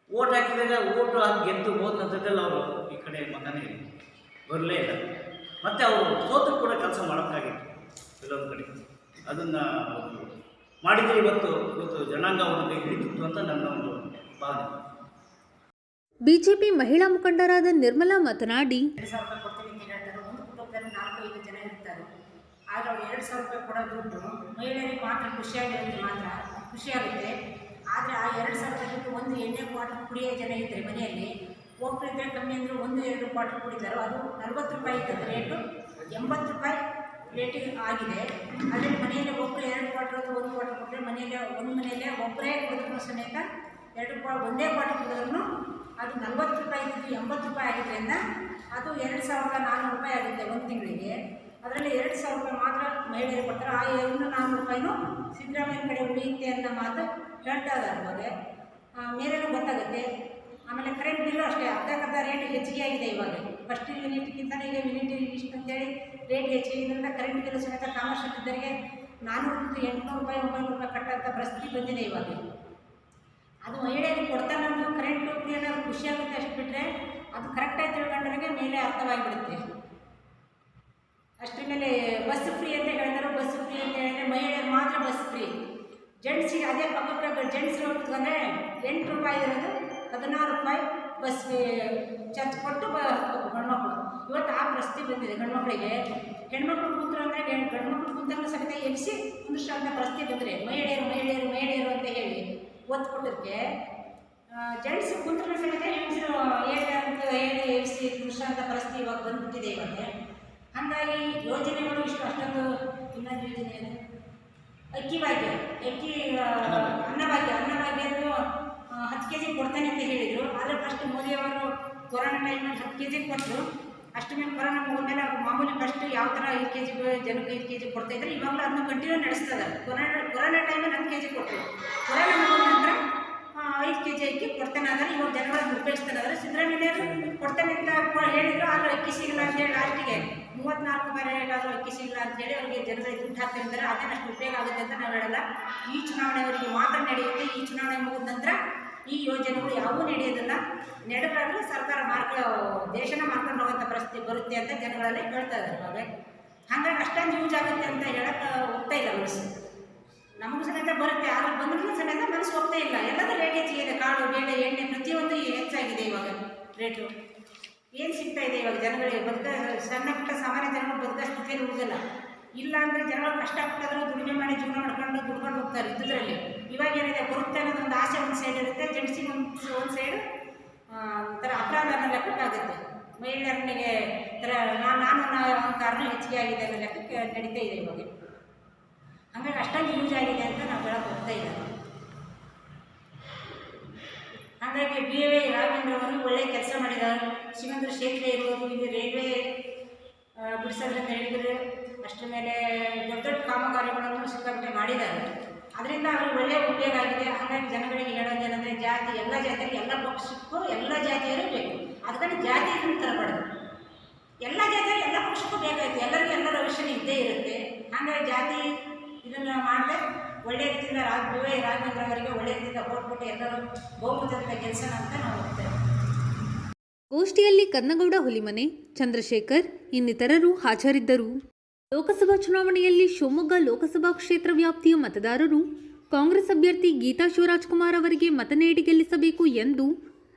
ಓಟ್ ಹಾಕಿದಾಗ ಓಟು ಹಾಕಿ ಗೆದ್ದು ಹೋದ ನಂತರದಲ್ಲಿ ಅವರು ಈ ಕಡೆ ಮಗನೇ ಬರಲೇ ಇಲ್ಲ. ಮತ್ತು ಅವರು ಸೋತರು ಕೂಡ ಕೆಲಸ ಮಾಡೋಕ್ಕಾಗಿತ್ತು ಕೆಲವೊಂದು ಕಡೆ. ಅದನ್ನು ಮಾಡಿದರೆ ಇವತ್ತು ಜನಾಂಗ ಅವ್ರ ಕೈ ಹಿಡಿತಿತ್ತು ಅಂತ ನನ್ನ ಒಂದು ಭಾವನೆ. ಬಿಜೆಪಿ ಮಹಿಳಾ ಮುಖಂಡರಾದ ನಿರ್ಮಲಾ ಮಾತನಾಡಿ, 2,000 ರೂಪಾಯಿ ಕೊಡ್ತೀನಿ ಅಂತ ಹೇಳ್ತಾರೆ. ಒಂದು ಕುಟುಂಬದಲ್ಲಿ 4-5 ಜನ ಇರ್ತಾರೆ. ಆದರೆ ಅವ್ರು 2,000 ರೂಪಾಯಿ ಕೊಡೋ ದುಡ್ಡು ಮಹಿಳೆಯರಿಗೆ ಮಾತ್ರ ಖುಷಿಯಾಗಿರುತ್ತೆ, ಖುಷಿಯಾಗುತ್ತೆ. ಆದರೆ ಆ 2,000 ರೂಪಾಯಿ ದುಡ್ಡು ಒಂದು ಎಣ್ಣೆ ಕ್ವಾರ್ಟರ್ ಕುಡಿಯೋ ಜನ ಇದ್ದರೆ ಮನೆಯಲ್ಲಿ, ಒಬ್ಬರಿದ್ದರೆ ಕಮ್ಮಿ ಅಂದರೆ 1-2 ಕ್ವಾರ್ಟರ್ ಕುಡಿತಾರೆ. ಅದು 40 ರೂಪಾಯಿ ಇದ್ದದ್ದು ರೇಟು 80 ರೂಪಾಯಿ ರೇಟಿಗೆ ಆಗಿದೆ. ಅದರಲ್ಲಿ ಮನೆಯಲ್ಲಿ ಒಬ್ಬರು 2 ಕ್ವಾರ್ಟರ್ ಅಥವಾ 1 ಕ್ವಾರ್ಟರ್ ಕೊಟ್ಟರೆ ಒಂದು ಮನೆಯಲ್ಲೇ ಒಬ್ಬರೇ ಕುಡಿದ್ರೂ ಸಮೇತ 1 ಕ್ವಾರ್ಟರ್ ಕುಡಿದ್ರೂ ಅದು 40 ರೂಪಾಯಿ ಇದ್ದು 80 ರೂಪಾಯಿ ಆಗಿದ್ದರಿಂದ ಅದು 2,400 ರೂಪಾಯಿ ಆಗುತ್ತೆ ಒಂದು ತಿಂಗಳಿಗೆ. ಅದರಲ್ಲಿ 2,000 ರೂಪಾಯಿ ಮಾತ್ರ ಮಹಿಳೆಯರು ಕೊಡ್ತಾರೆ. ಆ 2,400 ರೂಪಾಯಿನೂ ಸಿದ್ದರಾಮಯ್ಯನ ಕಡೆ ಉಳಿಯುತ್ತೆ ಅನ್ನೋ ಮಾತು ಹೇಳ್ತಾ ಇದ್ದಾರೆ. ಅವಾಗ ಮೇಲೆನೂ ಗೊತ್ತಾಗುತ್ತೆ. ಆಮೇಲೆ ಕರೆಂಟ್ ಬಿಲ್ಲು ಅಷ್ಟೇ ಅರ್ಧಕ್ಕರ್ಧ ರೇಟ್ ಹೆಚ್ಚಿಗೆ ಆಗಿದೆ. ಇವಾಗ ಫಸ್ಟ್ ಯೂನಿಟ್ಗಿಂತಲೇ ಈಗ ಯೂನಿಟ್ ಇಷ್ಟು ಅಂತೇಳಿ ರೇಟ್ ಹೆಚ್ಚಿಗಿದ್ದರಿಂದ ಕರೆಂಟ್ ಬಿಲ್ಲು ಸಮೇತ ಕಾಮರ್ಷಿದ್ದರಿಗೆ 400-800 ರೂಪಾಯಿ 900 ರೂಪಾಯಿ ಕಟ್ಟೋಂಥ ಪರಿಸ್ಥಿತಿ ಬಂದಿದೆ ಇವಾಗ. ಅದು ಮಹಿಳೆಯರಿಗೆ ಕೊಡ್ತಾನಂದು ಕರೆಂಟು ಫ್ರೀ ಅನ್ನೋದು ಖುಷಿ ಆಗುತ್ತೆ ಅಷ್ಟು ಬಿಟ್ಟರೆ ಅದು ಕರೆಕ್ಟಾಗಿ ತಿಳ್ಕೊಂಡ್ರೆ ಮೇಲೆ ಅರ್ಥವಾಗಿಬಿಡುತ್ತೆ. ಅಷ್ಟರ ಮೇಲೆ ಬಸ್ ಫ್ರೀ ಅಂತ ಹೇಳಿದ್ರು, ಬಸ್ ಫ್ರೀ ಅಂತ ಹೇಳಿದ್ರೆ ಮಹಿಳೆಯರು ಮಾತ್ರ ಬಸ್ ಫ್ರೀ. ಜೆಂಟ್ಸಿಗೆ ಅದೇ ಪಕ್ಕಕ್ಕೆ ಜೆಂಟ್ಸ್ಗೆ ಕುತ್ಕೊಂಡ್ರೆ 8 ರೂಪಾಯಿ ಇರೋದು 16 ರೂಪಾಯಿ ಬಸ್ ಚಾರ್ಜ್ ಕೊಟ್ಟು ಗಂಡ್ಮಕ್ಳು. ಇವತ್ತು ಆ ಪರಿಸ್ಥಿತಿ ಬಂದಿದೆ ಗಂಡ್ಮಕ್ಳಿಗೆ. ಹೆಣ್ಮಕ್ಳು ಕೂತ್ರು ಅಂದರೆ ಗಂಡ್ಮಕ್ಳು ಕೂತಂಗೂ ಸಮೇತ ಎಬ್ಸಿ ಕುಂದಿಷ್ಟಂಥ ಪರಿಸ್ಥಿತಿ ಬಂದರೆ ಮಹಿಳೆಯರು ಮಹಿಳೆಯರು ಮಹಿಳೆಯರು ಅಂತ ಹೇಳಿ ಒತ್ತು ಕೊಟ್ಟೋದಕ್ಕೆ ಜೆಂಟ್ಸ್ ಕುಂತ್ರೂ ಸಮೇತ ಹೆಂಗಸರು ಹೇಳಿ ಅಂತ ಹೇಳಿ ಎಬ್ಸಿ ಕುಂದಿಷ್ಟಂಥ ಪರಿಸ್ಥಿತಿ ಇವಾಗ ಬಂದ್ಬಿಟ್ಟಿದೆ ಇವಾಗ. ಹಾಗಾಗಿ ಯೋಜನೆಗಳು ಇಷ್ಟು ಅಷ್ಟೊಂದು ಇನ್ನೊಂದು ಯೋಜನೆ ಇದೆ ಅಕ್ಕಿ ಭಾಗ್ಯ, ಅನ್ನಭಾಗ್ಯ ಅನ್ನಭಾಗ್ಯದ್ದು 10 kg ಕೊಡ್ತಾನೆ ಅಂತ ಹೇಳಿದರು. ಆದರೆ ಫಸ್ಟ್ ಮೋದಿಯವರು ಕೊರೋನಾ ಟೈಮಲ್ಲಿ 10 kg ಕೊಟ್ಟರು. ಅಷ್ಟು ಮೇಲೆ ಕೊರೋನಾ ಮುಗಿದ್ಮೇಲೆ ಅವ್ರು ಮಾಮೂಲಿ ಫಸ್ಟ್ ಯಾವ ಥರ 5 kg ಜನಕ್ಕೆ 5 kg ಕೊಡ್ತಾಯಿದ್ರು. ಇವಾಗಲೂ ಅದನ್ನು ಕಂಟಿನ್ಯೂ ನಡೆಸ್ತಾ ಇದ್ದಾರೆ. ಕೊರೋನಾ ಟೈಮಲ್ಲಿ 10 kg ಕೊಟ್ಟರು. ಕೊರೋನಾ ಮುಗಿದ ನಂತರ 5 kg ಅಕ್ಕಿ ಕೊಡ್ತಾನೆ ಆದರೆ ಇವಾಗ ಜನಗಳನ್ನು ಉಪಯೋಗಿಸ್ತಾನೆ. ಆದರೆ ಸಿದ್ದರಾಮಯ್ಯವರು ಕೊಡ್ತಾನೆ ಅಂತ ಹೇಳಿದರು. ಆದರೆ ಅಕ್ಕಿ ಸಿಗಲ್ಲ ಅಂತೇಳಿ ಲಾಸ್ಟಿಗೆ 34 ಬಾರಿ ಹೇಗಾದರೂ ಅಕ್ಕಿ ಸಿಗಲ್ಲ ಅಂತೇಳಿ ಅವರಿಗೆ ಜನಗಳಿಗೆ ದುಡ್ಡು ಹಾಕ್ತಿರ್ತಾರೆ. ಅದೇನಷ್ಟು ಉಪಯೋಗ ಆಗುತ್ತೆ ಅಂತ ನಾವು ಹೇಳಲ್ಲ. ಈ ಚುನಾವಣೆಯವರಿಗೆ ಮಾತ್ರ ನಡೆಯುತ್ತೆ. ಈ ಚುನಾವಣೆ ಮುಗಿದ ನಂತರ ಈ ಯೋಜನೆಗಳು ಯಾವೂ ನಡೆಯೋದಿಲ್ಲ. ನಡೆದಾಗಲೂ ಸರ್ಕಾರ ದೇಶನ ಮಾರ್ಕೊಂಡು ಹೋಗೋಂಥ ಪರಿಸ್ಥಿತಿ ಬರುತ್ತೆ ಅಂತ ಜನಗಳಲ್ಲಿ ಹೇಳ್ತಾ ಇದ್ದಾರೆ ಇವಾಗ. ಹಾಗಾಗಿ ಅಷ್ಟೊಂದು ಯೂಸ್ ಆಗುತ್ತೆ ಅಂತ ಹೇಳಕ್ಕೆ ಹೋಗ್ತಾ ಇಲ್ಲ ಮನಸ್ಸು. ನಮಗೂ ಸಮೇತ ಬರುತ್ತೆ, ಆದರೆ ಬಂದ್ರೂ ಸಮೇತ ಮನಸ್ಸು ಹೋಗ್ತಾ ಇಲ್ಲ. ಎಲ್ಲದೂ ರೇಟ್ ಹೆಚ್ಚಿಗಿದೆ. ಕಾಳು ಬೇಳೆ ಎಣ್ಣೆ ಪ್ರತಿಯೊಂದು ಹೆಚ್ಚಾಗಿದೆ ಇವಾಗ ರೇಟು. ಏನು ಸಿಗ್ತಾ ಇದೆ ಇವಾಗ ಜನಗಳಿಗೆ? ಸಣ್ಣ ಪುಟ್ಟ ಸಾಮಾನ್ಯ ಜನಗಳು ಬದುಕೋ ಸ್ಥಿತಿಯಲ್ಲಿ ಉಳಿದಿಲ್ಲ. ಇಲ್ಲ ಅಂದರೆ ಜನಗಳು ಕಷ್ಟಪಟ್ಟಾದರೂ ದುಡಿಮೆ ಮಾಡಿ ಜೀವನ ಮಾಡ್ಕೊಂಡು ದುಡ್ಕೊಂಡು ಹೋಗ್ತಾರೆ ಇದ್ದುದರಲ್ಲಿ. ಇವಾಗ ಏನಿದೆ ಬರುತ್ತೆ ಅನ್ನೋದು ಒಂದು ಆಸೆ ಒಂದು ಸೈಡ್ ಇರುತ್ತೆ, ಜೆಂಟ್ಸಿಗೆ ಒಂದು ಸೈಡು ಒಂಥರ ಅಪರಾಧ ಅನ್ನೋ ಲೆಕ್ಕಕ್ಕಾಗುತ್ತೆ. ಮಹಿಳೆಯರಿಗೆ ಥರ ನಾನು ಕಾರಣ ಹೆಚ್ಚಿಗೆ ಆಗಿದೆ ಅನ್ನೋ ಲೆಕ್ಕಕ್ಕೆ ನಡೀತಾ ಇದೆ ಇವಾಗ. ಹಾಗಾಗಿ ಅಷ್ಟೊಂದು ಯೂಸ್ ಆಗಿದೆ ಅಂತ ನಾವು ಹೇಳಕ್ಕೆ ಹೋಗ್ತಾ ಇದ್ದಾರೆ. ಹಾಗಾಗಿ BA ರಾಘವೇಂದ್ರ ಅವರು ಒಳ್ಳೆಯ ಕೆಲಸ ಮಾಡಿದ್ದಾರೆ. ಶ್ರೀಮಂತರ ಶೇಖರೆ ಇರ್ಬೋದು, ಇಲ್ಲಿ ರೈಲ್ವೆ ಬಿಡಿಸೋದ್ರಿಂದ ಹೇಳಿದರೆ ಅಷ್ಟರ ಮೇಲೆ ದೊಡ್ಡ ದೊಡ್ಡ ಕಾಮಗಾರಿಗಳನ್ನು ಸಿಕ್ಕಾಪಟ್ಟೆ ಮಾಡಿದ್ದಾರೆ. ಅದರಿಂದ ಅವ್ರಿಗೆ ಒಳ್ಳೆಯ ಉಪಯೋಗ ಆಗಿದೆ. ಹಾಗಾಗಿ ಜನಗಳಿಗೆ ಹೇಳೋದೇನೆಂದರೆ ಜಾತಿ ಎಲ್ಲ ಜಾತಿಯರು ಎಲ್ಲ ಪಕ್ಷಕ್ಕೂ ಎಲ್ಲ ಜಾತಿಯರು ಬೇಕು. ಅದಕ್ಕೆ ಜಾತಿ ಇದನ್ನು ತರಬಾರ್ದು. ಎಲ್ಲ ಜಾತಿಯರು ಎಲ್ಲ ಪಕ್ಷಕ್ಕೂ ಬೇಕಾಯಿತು. ಎಲ್ಲರಿಗೂ ಎಲ್ಲರ ಅವಶ್ಯಕತೆ ಇದ್ದೇ ಇರುತ್ತೆ. ಹಾಗಾಗಿ ಜಾತಿ ಇದನ್ನು ಮಾಡದೆ ಒಳ್ಳೆಯ ರೀತಿಯಿಂದ BA ರಾಘವೇಂದ್ರ ಅವರಿಗೆ ಒಳ್ಳೆಯ ರೀತಿಯಿಂದ ಕೊಟ್ಬಿಟ್ಟು ಎಲ್ಲರೂ ಬಹುಮತದ ಕೆಲಸ ಅಂತ ನಾವು ಹೋಗ್ತೇವೆ. ಗೋಷ್ಠಿಯಲ್ಲಿ ಕನ್ನಗೌಡ ಹುಲಿಮನೆ, ಚಂದ್ರಶೇಖರ್ ಇನ್ನಿತರರು ಹಾಜರಿದ್ದರು. ಲೋಕಸಭಾ ಚುನಾವಣೆಯಲ್ಲಿ ಶಿವಮೊಗ್ಗ ಲೋಕಸಭಾ ಕ್ಷೇತ್ರ ವ್ಯಾಪ್ತಿಯ ಮತದಾರರು ಕಾಂಗ್ರೆಸ್ ಅಭ್ಯರ್ಥಿ ಗೀತಾ ಶಿವರಾಜ್ಕುಮಾರ್ ಅವರಿಗೆ ಮತ ನೀಡಿ ಗೆಲ್ಲಿಸಬೇಕು ಎಂದು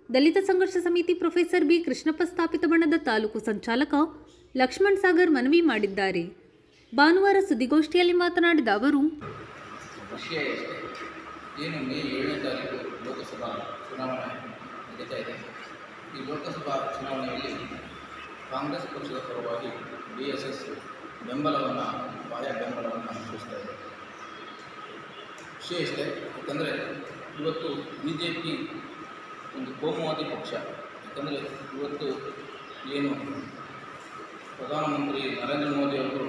ದಲಿತ ಸಂಘರ್ಷ ಸಮಿತಿ ಪ್ರೊಫೆಸರ್ B ಕೃಷ್ಣಪ್ಪ ಸ್ಥಾಪಿತ ಬಣದ ತಾಲೂಕು ಸಂಚಾಲಕ ಲಕ್ಷ್ಮಣ್ ಸಾಗರ್ ಮನವಿ ಮಾಡಿದ್ದಾರೆ. ಭಾನುವಾರ ಸುದ್ದಿಗೋಷ್ಠಿಯಲ್ಲಿ ಮಾತನಾಡಿದ ಅವರು, ವಿಷಯ ಏನು ಮೇ 7ನೇ ತಾರೀಕು ಲೋಕಸಭಾ ಚುನಾವಣೆ ನಡೀತಾ ಇದೆ. ಈ ಲೋಕಸಭಾ ಚುನಾವಣೆಯಲ್ಲಿ ಕಾಂಗ್ರೆಸ್ ಪಕ್ಷದ ಪರವಾಗಿ BSS ಬೆಂಬಲವನ್ನು ಬಾಹ್ಯ ಬೆಂಬಲವನ್ನು ಸೂಚಿಸ್ತಾ ಇದೆ. ವಿಷಯ ಇಷ್ಟೇ, ಯಾಕಂದರೆ ಇವತ್ತು BJP ಒಂದು ಕೋಮುವಾದಿ ಪಕ್ಷ. ಯಾಕಂದರೆ ಇವತ್ತು ಏನು ಪ್ರಧಾನಮಂತ್ರಿ ನರೇಂದ್ರ ಮೋದಿ ಅವರು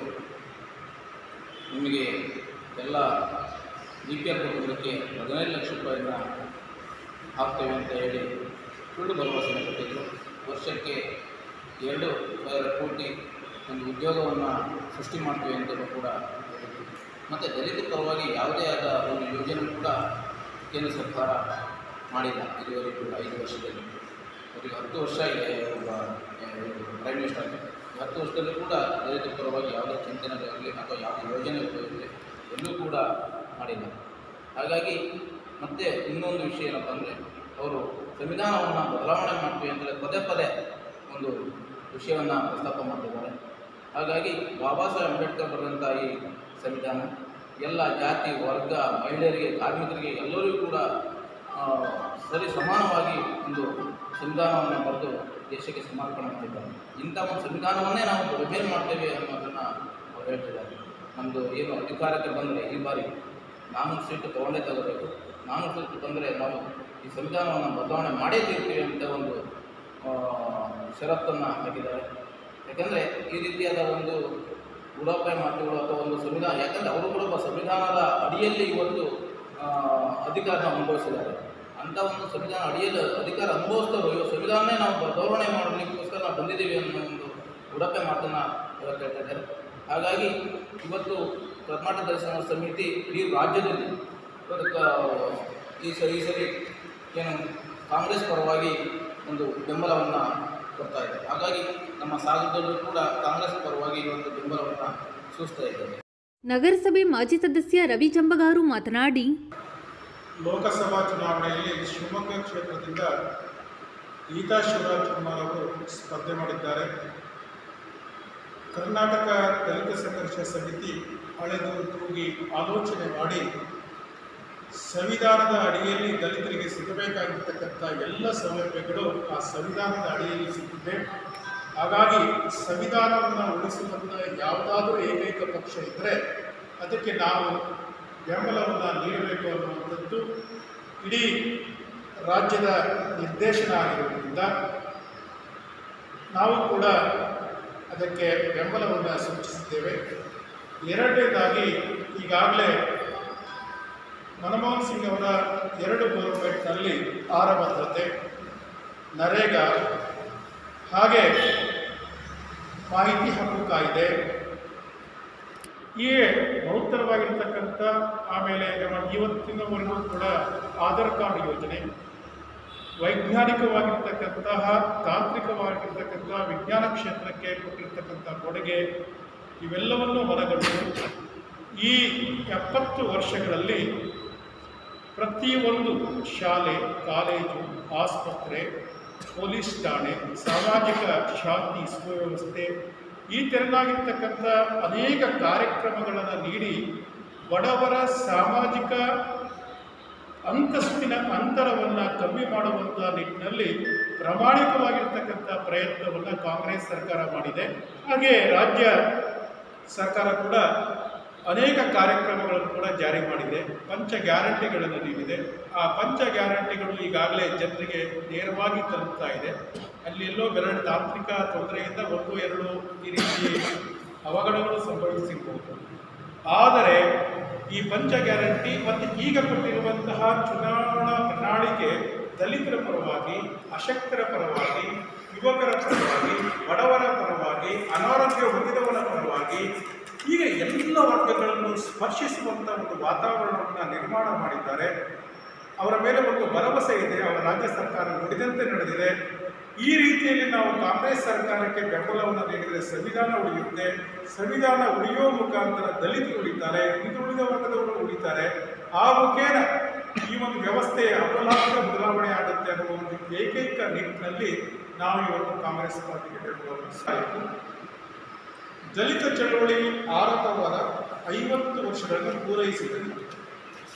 ನಿಮಗೆ ಎಲ್ಲ DPR ಕುಟುಂಬಕ್ಕೆ 15 ಲಕ್ಷ ರೂಪಾಯಿನ ಹಾಕ್ತೇವೆ ಅಂತ ಹೇಳಿ ಸುಳ್ಳು ಭರವಸೆಯನ್ನು ಕೊಟ್ಟಿದ್ದರು. ವರ್ಷಕ್ಕೆ 2,000 ಕೋಟಿ ಒಂದು ಉದ್ಯೋಗವನ್ನು ಸೃಷ್ಟಿ ಮಾಡ್ತೀವಿ ಅಂತಲೂ ಕೂಡ ಹೇಳಿದರು. ಮತ್ತು ದಲಿತರ ಪರವಾಗಿ ಯಾವುದೇ ಆದ ಒಂದು ಯೋಜನೆ ಕೂಡ ಕೇಂದ್ರ ಸರ್ಕಾರ ಮಾಡಿಲ್ಲ ಇದುವರೆಗೂ ಕೂಡ 5 ವರ್ಷದಲ್ಲಿ. ಅವರಿಗೆ 10 ವರ್ಷ ಇದೆ ಒಬ್ಬ ಪ್ರೈಮ್ ಮಿನಿಸ್ಟರ್ ಆಗಿ. 10 ವರ್ಷದಲ್ಲೂ ಕೂಡ ದಲಿತರ ಪರವಾಗಿ ಯಾವುದೇ ಚಿಂತನೆಗಳಿರಲಿ ಅಥವಾ ಯಾವುದೇ ಯೋಜನೆಗಳಿರಲಿ ಎಲ್ಲೂ ಕೂಡ ಮಾಡಿಲ್ಲ. ಹಾಗಾಗಿ ಮತ್ತೆ ಇನ್ನೊಂದು ವಿಷಯ ಏನಪ್ಪ ಅಂದರೆ, ಅವರು ಸಂವಿಧಾನವನ್ನು ಬದಲಾವಣೆ ಮಾಡ್ತೀವಿ ಅಂತೇಳಿ ಪದೇ ಪದೇ ಒಂದು ವಿಷಯವನ್ನು ಪ್ರಸ್ತಾಪ ಮಾಡ್ತಿದ್ದಾರೆ. ಹಾಗಾಗಿ ಬಾಬಾ ಸಾಹೇಬ್ ಅಂಬೇಡ್ಕರ್ ಬರೆದಂಥ ಈ ಸಂವಿಧಾನ ಎಲ್ಲ ಜಾತಿ ವರ್ಗ ಮಹಿಳೆಯರಿಗೆ ಕಾರ್ಮಿಕರಿಗೆ ಎಲ್ಲರಿಗೂ ಕೂಡ ಸರಿ ಸಮಾನವಾಗಿ ಒಂದು ಸಂವಿಧಾನವನ್ನು ಬರೆದು ದೇಶಕ್ಕೆ ಸಮರ್ಪಣೆ ಮಾಡಿದ್ದಾರೆ. ಇಂಥ ಒಂದು ಸಂವಿಧಾನವನ್ನೇ ನಾವು ವಿಭಜನೆ ಮಾಡ್ತೇವೆ ಅನ್ನೋದನ್ನು ಅವ್ರು ಹೇಳ್ತಿದ್ದಾರೆ. ನಮ್ಮದು ಏನು ಅಧಿಕಾರಕ್ಕೆ ಬಂದರೆ ಈ ಬಾರಿ 400 ಸೀಟು ತಗೋಬೇಕು, 400 ಸೀಟು ಬಂದರೆ ನಾವು ಈ ಸಂವಿಧಾನವನ್ನು ಬದಲಾವಣೆ ಮಾಡೇ ತೀರ್ತೀವಿ ಅಂತ ಒಂದು ಷರತ್ತನ್ನು ಹಾಕಿದ್ದಾರೆ. ಯಾಕಂದರೆ ಈ ರೀತಿಯಾದ ಒಂದು ಉಡಾಪಾಯ ಮಾತುಗಳು ಅಥವಾ ಒಂದು ಸಂವಿಧಾನ, ಯಾಕಂದರೆ ಅವರು ಕೂಡ ಒಬ್ಬ ಸಂವಿಧಾನದ ಅಡಿಯಲ್ಲಿ ಇವತ್ತು ಅಧಿಕಾರನ ಅನುಭವಿಸಿದ್ದಾರೆ. ಅಂಥ ಒಂದು ಸಂವಿಧಾನ ಅಡಿಯಲ್ಲಿ ಅಧಿಕಾರ ಅನುಭವಿಸಿದವರು ಇವಾಗ ಸಂವಿಧಾನನೇ ನಾವು ಬದಲಾವಣೆ ಮಾಡಲಿಕ್ಕೋಸ್ಕರ ನಾವು ಬಂದಿದ್ದೀವಿ ಅನ್ನೋ ಒಂದು ಉಡಾಪಾಯ ಮಾತನ್ನು ಇವತ್ತು ಹೇಳ್ತಾ ಇದ್ದಾರೆ. ಹಾಗಾಗಿ ಇವತ್ತು ಕರ್ನಾಟಕ ದಲಿತ ಸಂಘರ್ಷ ಸಮಿತಿ ಇಡೀ ರಾಜ್ಯದಲ್ಲಿ ಈ ಸರಿ ಏನು ಕಾಂಗ್ರೆಸ್ ಪರವಾಗಿ ಒಂದು ಬೆಂಬಲವನ್ನು ಕೊಡ್ತಾ ಇದೆ. ಹಾಗಾಗಿ ನಮ್ಮ ಸಾಗರದಲ್ಲೂ ಕೂಡ ಕಾಂಗ್ರೆಸ್ ಪರವಾಗಿ ಒಂದು ಬೆಂಬಲವನ್ನು ಸೂಚಿಸ್ತಾ ಇದ್ದೇವೆ. ನಗರಸಭೆ ಮಾಜಿ ಸದಸ್ಯ ರವಿ ಜಂಬಗಾರು ಮಾತನಾಡಿ, ಲೋಕಸಭಾ ಚುನಾವಣೆಯಲ್ಲಿ ಶಿವಮೊಗ್ಗ ಕ್ಷೇತ್ರದಿಂದ ಗೀತಾ ಶಿವರಾಜ್ ಕುಮಾರ್ ಅವರು ಸ್ಪರ್ಧೆ ಮಾಡಿದ್ದಾರೆ. ಕರ್ನಾಟಕ ದಲಿತ ಸಂಘರ್ಷ ಸಮಿತಿ ಅಳೆದು ತೂಗಿ ಆಲೋಚನೆ ಮಾಡಿ ಸಂವಿಧಾನದ ಅಡಿಯಲ್ಲಿ ದಲಿತರಿಗೆ ಸಿಗಬೇಕಾಗಿರ್ತಕ್ಕಂಥ ಎಲ್ಲ ಸೌಲಭ್ಯಗಳು ಆ ಸಂವಿಧಾನದ ಅಡಿಯಲ್ಲಿ ಸಿಕ್ಕಿದೆ. ಹಾಗಾಗಿ ಸಂವಿಧಾನವನ್ನು ಉಳಿಸುವಂಥ ಯಾವುದಾದ್ರೂ ಏಕೈಕ ಪಕ್ಷ ಇದ್ದರೆ ಅದಕ್ಕೆ ನಾವು ಬೆಂಬಲವನ್ನು ನೀಡಬೇಕು ಅನ್ನುವಂಥದ್ದು ಇಡೀ ರಾಜ್ಯದ ನಿರ್ದೇಶನ ಆಗಿರುವುದರಿಂದ ನಾವು ಕೂಡ ಅದಕ್ಕೆ ಬೆಂಬಲವನ್ನು ಸೂಚಿಸಿದ್ದೇವೆ. ಎರಡನೇದಾಗಿ ಈಗಾಗಲೇ ಮನಮೋಹನ್ ಸಿಂಗ್ ಅವರ 2 ಗೌರ್ಮೆಂಟ್ನಲ್ಲಿ ಆಹಾರ ಭದ್ರತೆ, ನರೇಗಾ, ಹಾಗೆ ಮಾಹಿತಿ ಹಕ್ಕು ಕಾಯ್ದೆ, ಈ ಮಹತ್ತರವಾಗಿರ್ತಕ್ಕಂಥ, ಆಮೇಲೆ ಇವತ್ತಿನವರೆಗೂ ಕೂಡ ಆಧಾರ್ ಕಾರ್ಡ್ ಯೋಜನೆ, ವೈಜ್ಞಾನಿಕವಾಗಿರ್ತಕ್ಕಂತಹ ತಾಂತ್ರಿಕವಾಗಿರ್ತಕ್ಕಂಥ ವಿಜ್ಞಾನ ಕ್ಷೇತ್ರಕ್ಕೆ ಕೊಟ್ಟಿರ್ತಕ್ಕಂಥ ಕೊಡುಗೆ ಇವೆಲ್ಲವನ್ನೂ ಮನಗಂಡು ಈ 70 ವರ್ಷಗಳಲ್ಲಿ ಪ್ರತಿಯೊಂದು ಶಾಲೆ, ಕಾಲೇಜು, ಆಸ್ಪತ್ರೆ, ಪೊಲೀಸ್ ಠಾಣೆ, ಸಾಮಾಜಿಕ ಶಾಂತಿ ಸುವ್ಯವಸ್ಥೆ ಈ ತೆರನಾಗಿರ್ತಕ್ಕಂಥ ಅನೇಕ ಕಾರ್ಯಕ್ರಮಗಳನ್ನು ನೀಡಿ ಬಡವರ ಸಾಮಾಜಿಕ ಅಂತಸ್ತಿನ ಅಂತರವನ್ನು ಕಮ್ಮಿ ಮಾಡುವಂಥ ನಿಟ್ಟಿನಲ್ಲಿ ಪ್ರಾಮಾಣಿಕವಾಗಿರ್ತಕ್ಕಂಥ ಪ್ರಯತ್ನವನ್ನು ಕಾಂಗ್ರೆಸ್ ಸರ್ಕಾರ ಮಾಡಿದೆ. ಹಾಗೆ ರಾಜ್ಯ ಸರ್ಕಾರ ಕೂಡ ಅನೇಕ ಕಾರ್ಯಕ್ರಮಗಳನ್ನು ಕೂಡ ಜಾರಿ ಮಾಡಿದೆ, ಪಂಚ ಗ್ಯಾರಂಟಿಗಳನ್ನು ನೀಡಿದೆ. ಆ ಪಂಚ ಗ್ಯಾರಂಟಿಗಳು ಈಗಾಗಲೇ ಜನರಿಗೆ ನೇರವಾಗಿ ತಲುಪ್ತಾ ಇದೆ. ಅಲ್ಲಿ ಎಲ್ಲೋ ಬೆರಳು ತಾಂತ್ರಿಕ ತೊಂದರೆಯಿಂದ 1-2 ಈ ರೀತಿ ಅವಘಡಗಳು ಸಂಭವಿಸಿರ್ಬೋದು. ಆದರೆ ಈ ಪಂಚ ಗ್ಯಾರಂಟಿ ಮತ್ತು ಈಗ ಕೊಟ್ಟಿರುವಂತಹ ಚುನಾವಣಾ ಪ್ರಣಾಳಿಕೆ ದಲಿತರ ಪರವಾಗಿ, ಅಶಕ್ತರ ಪರವಾಗಿ, ಯುವಕರ ಪರವಾಗಿ, ಬಡವರ ಪರವಾಗಿ, ಅನಾರೋಗ್ಯ ಹೊಂದಿದವರ ಪರವಾಗಿ, ಈಗ ಎಲ್ಲ ವರ್ಗಗಳನ್ನು ಸ್ಪರ್ಶಿಸುವಂಥ ಒಂದು ವಾತಾವರಣವನ್ನು ನಿರ್ಮಾಣ ಮಾಡಿದ್ದಾರೆ. ಅವರ ಮೇಲೆ ಒಂದು ಭರವಸೆ ಇದೆ. ಅವರ ರಾಜ್ಯ ಸರ್ಕಾರ ನುಡಿದಂತೆ ನಡೆದಿದೆ. ಈ ರೀತಿಯಲ್ಲಿ ನಾವು ಕಾಂಗ್ರೆಸ್ ಸರ್ಕಾರಕ್ಕೆ ಬೆಂಬಲವನ್ನು ನೀಡಿದರೆ ಸಂವಿಧಾನ ಉಳಿಯುತ್ತೆ. ಸಂವಿಧಾನ ಉಳಿಯೋ ಮುಖಾಂತರ ದಲಿತರು ಉಳಿತಾರೆ, ಹಿಂದುಳಿದ ವರ್ಗದವರು ಉಳಿತಾರೆ. ಆ ಮುಖೇನ ಈ ಒಂದು ವ್ಯವಸ್ಥೆಯ ಅಮೂಲಾಗ್ರ ಬದಲಾವಣೆ ಆಗುತ್ತೆ ಅನ್ನುವ ಒಂದು ಏಕೈಕ ನಿಟ್ಟಿನಲ್ಲಿ ನಾವು ಇವತ್ತು ಕಾಂಗ್ರೆಸ್ ಪಾರ್ಟಿಗೆ ಬೆಂಬಲವನ್ನು ಸಾಯಿತು. ದಲಿತ ಚಳವಳಿ ಆರಂಭವಾದ 50 ವರ್ಷಗಳನ್ನು ಪೂರೈಸಿದೆ.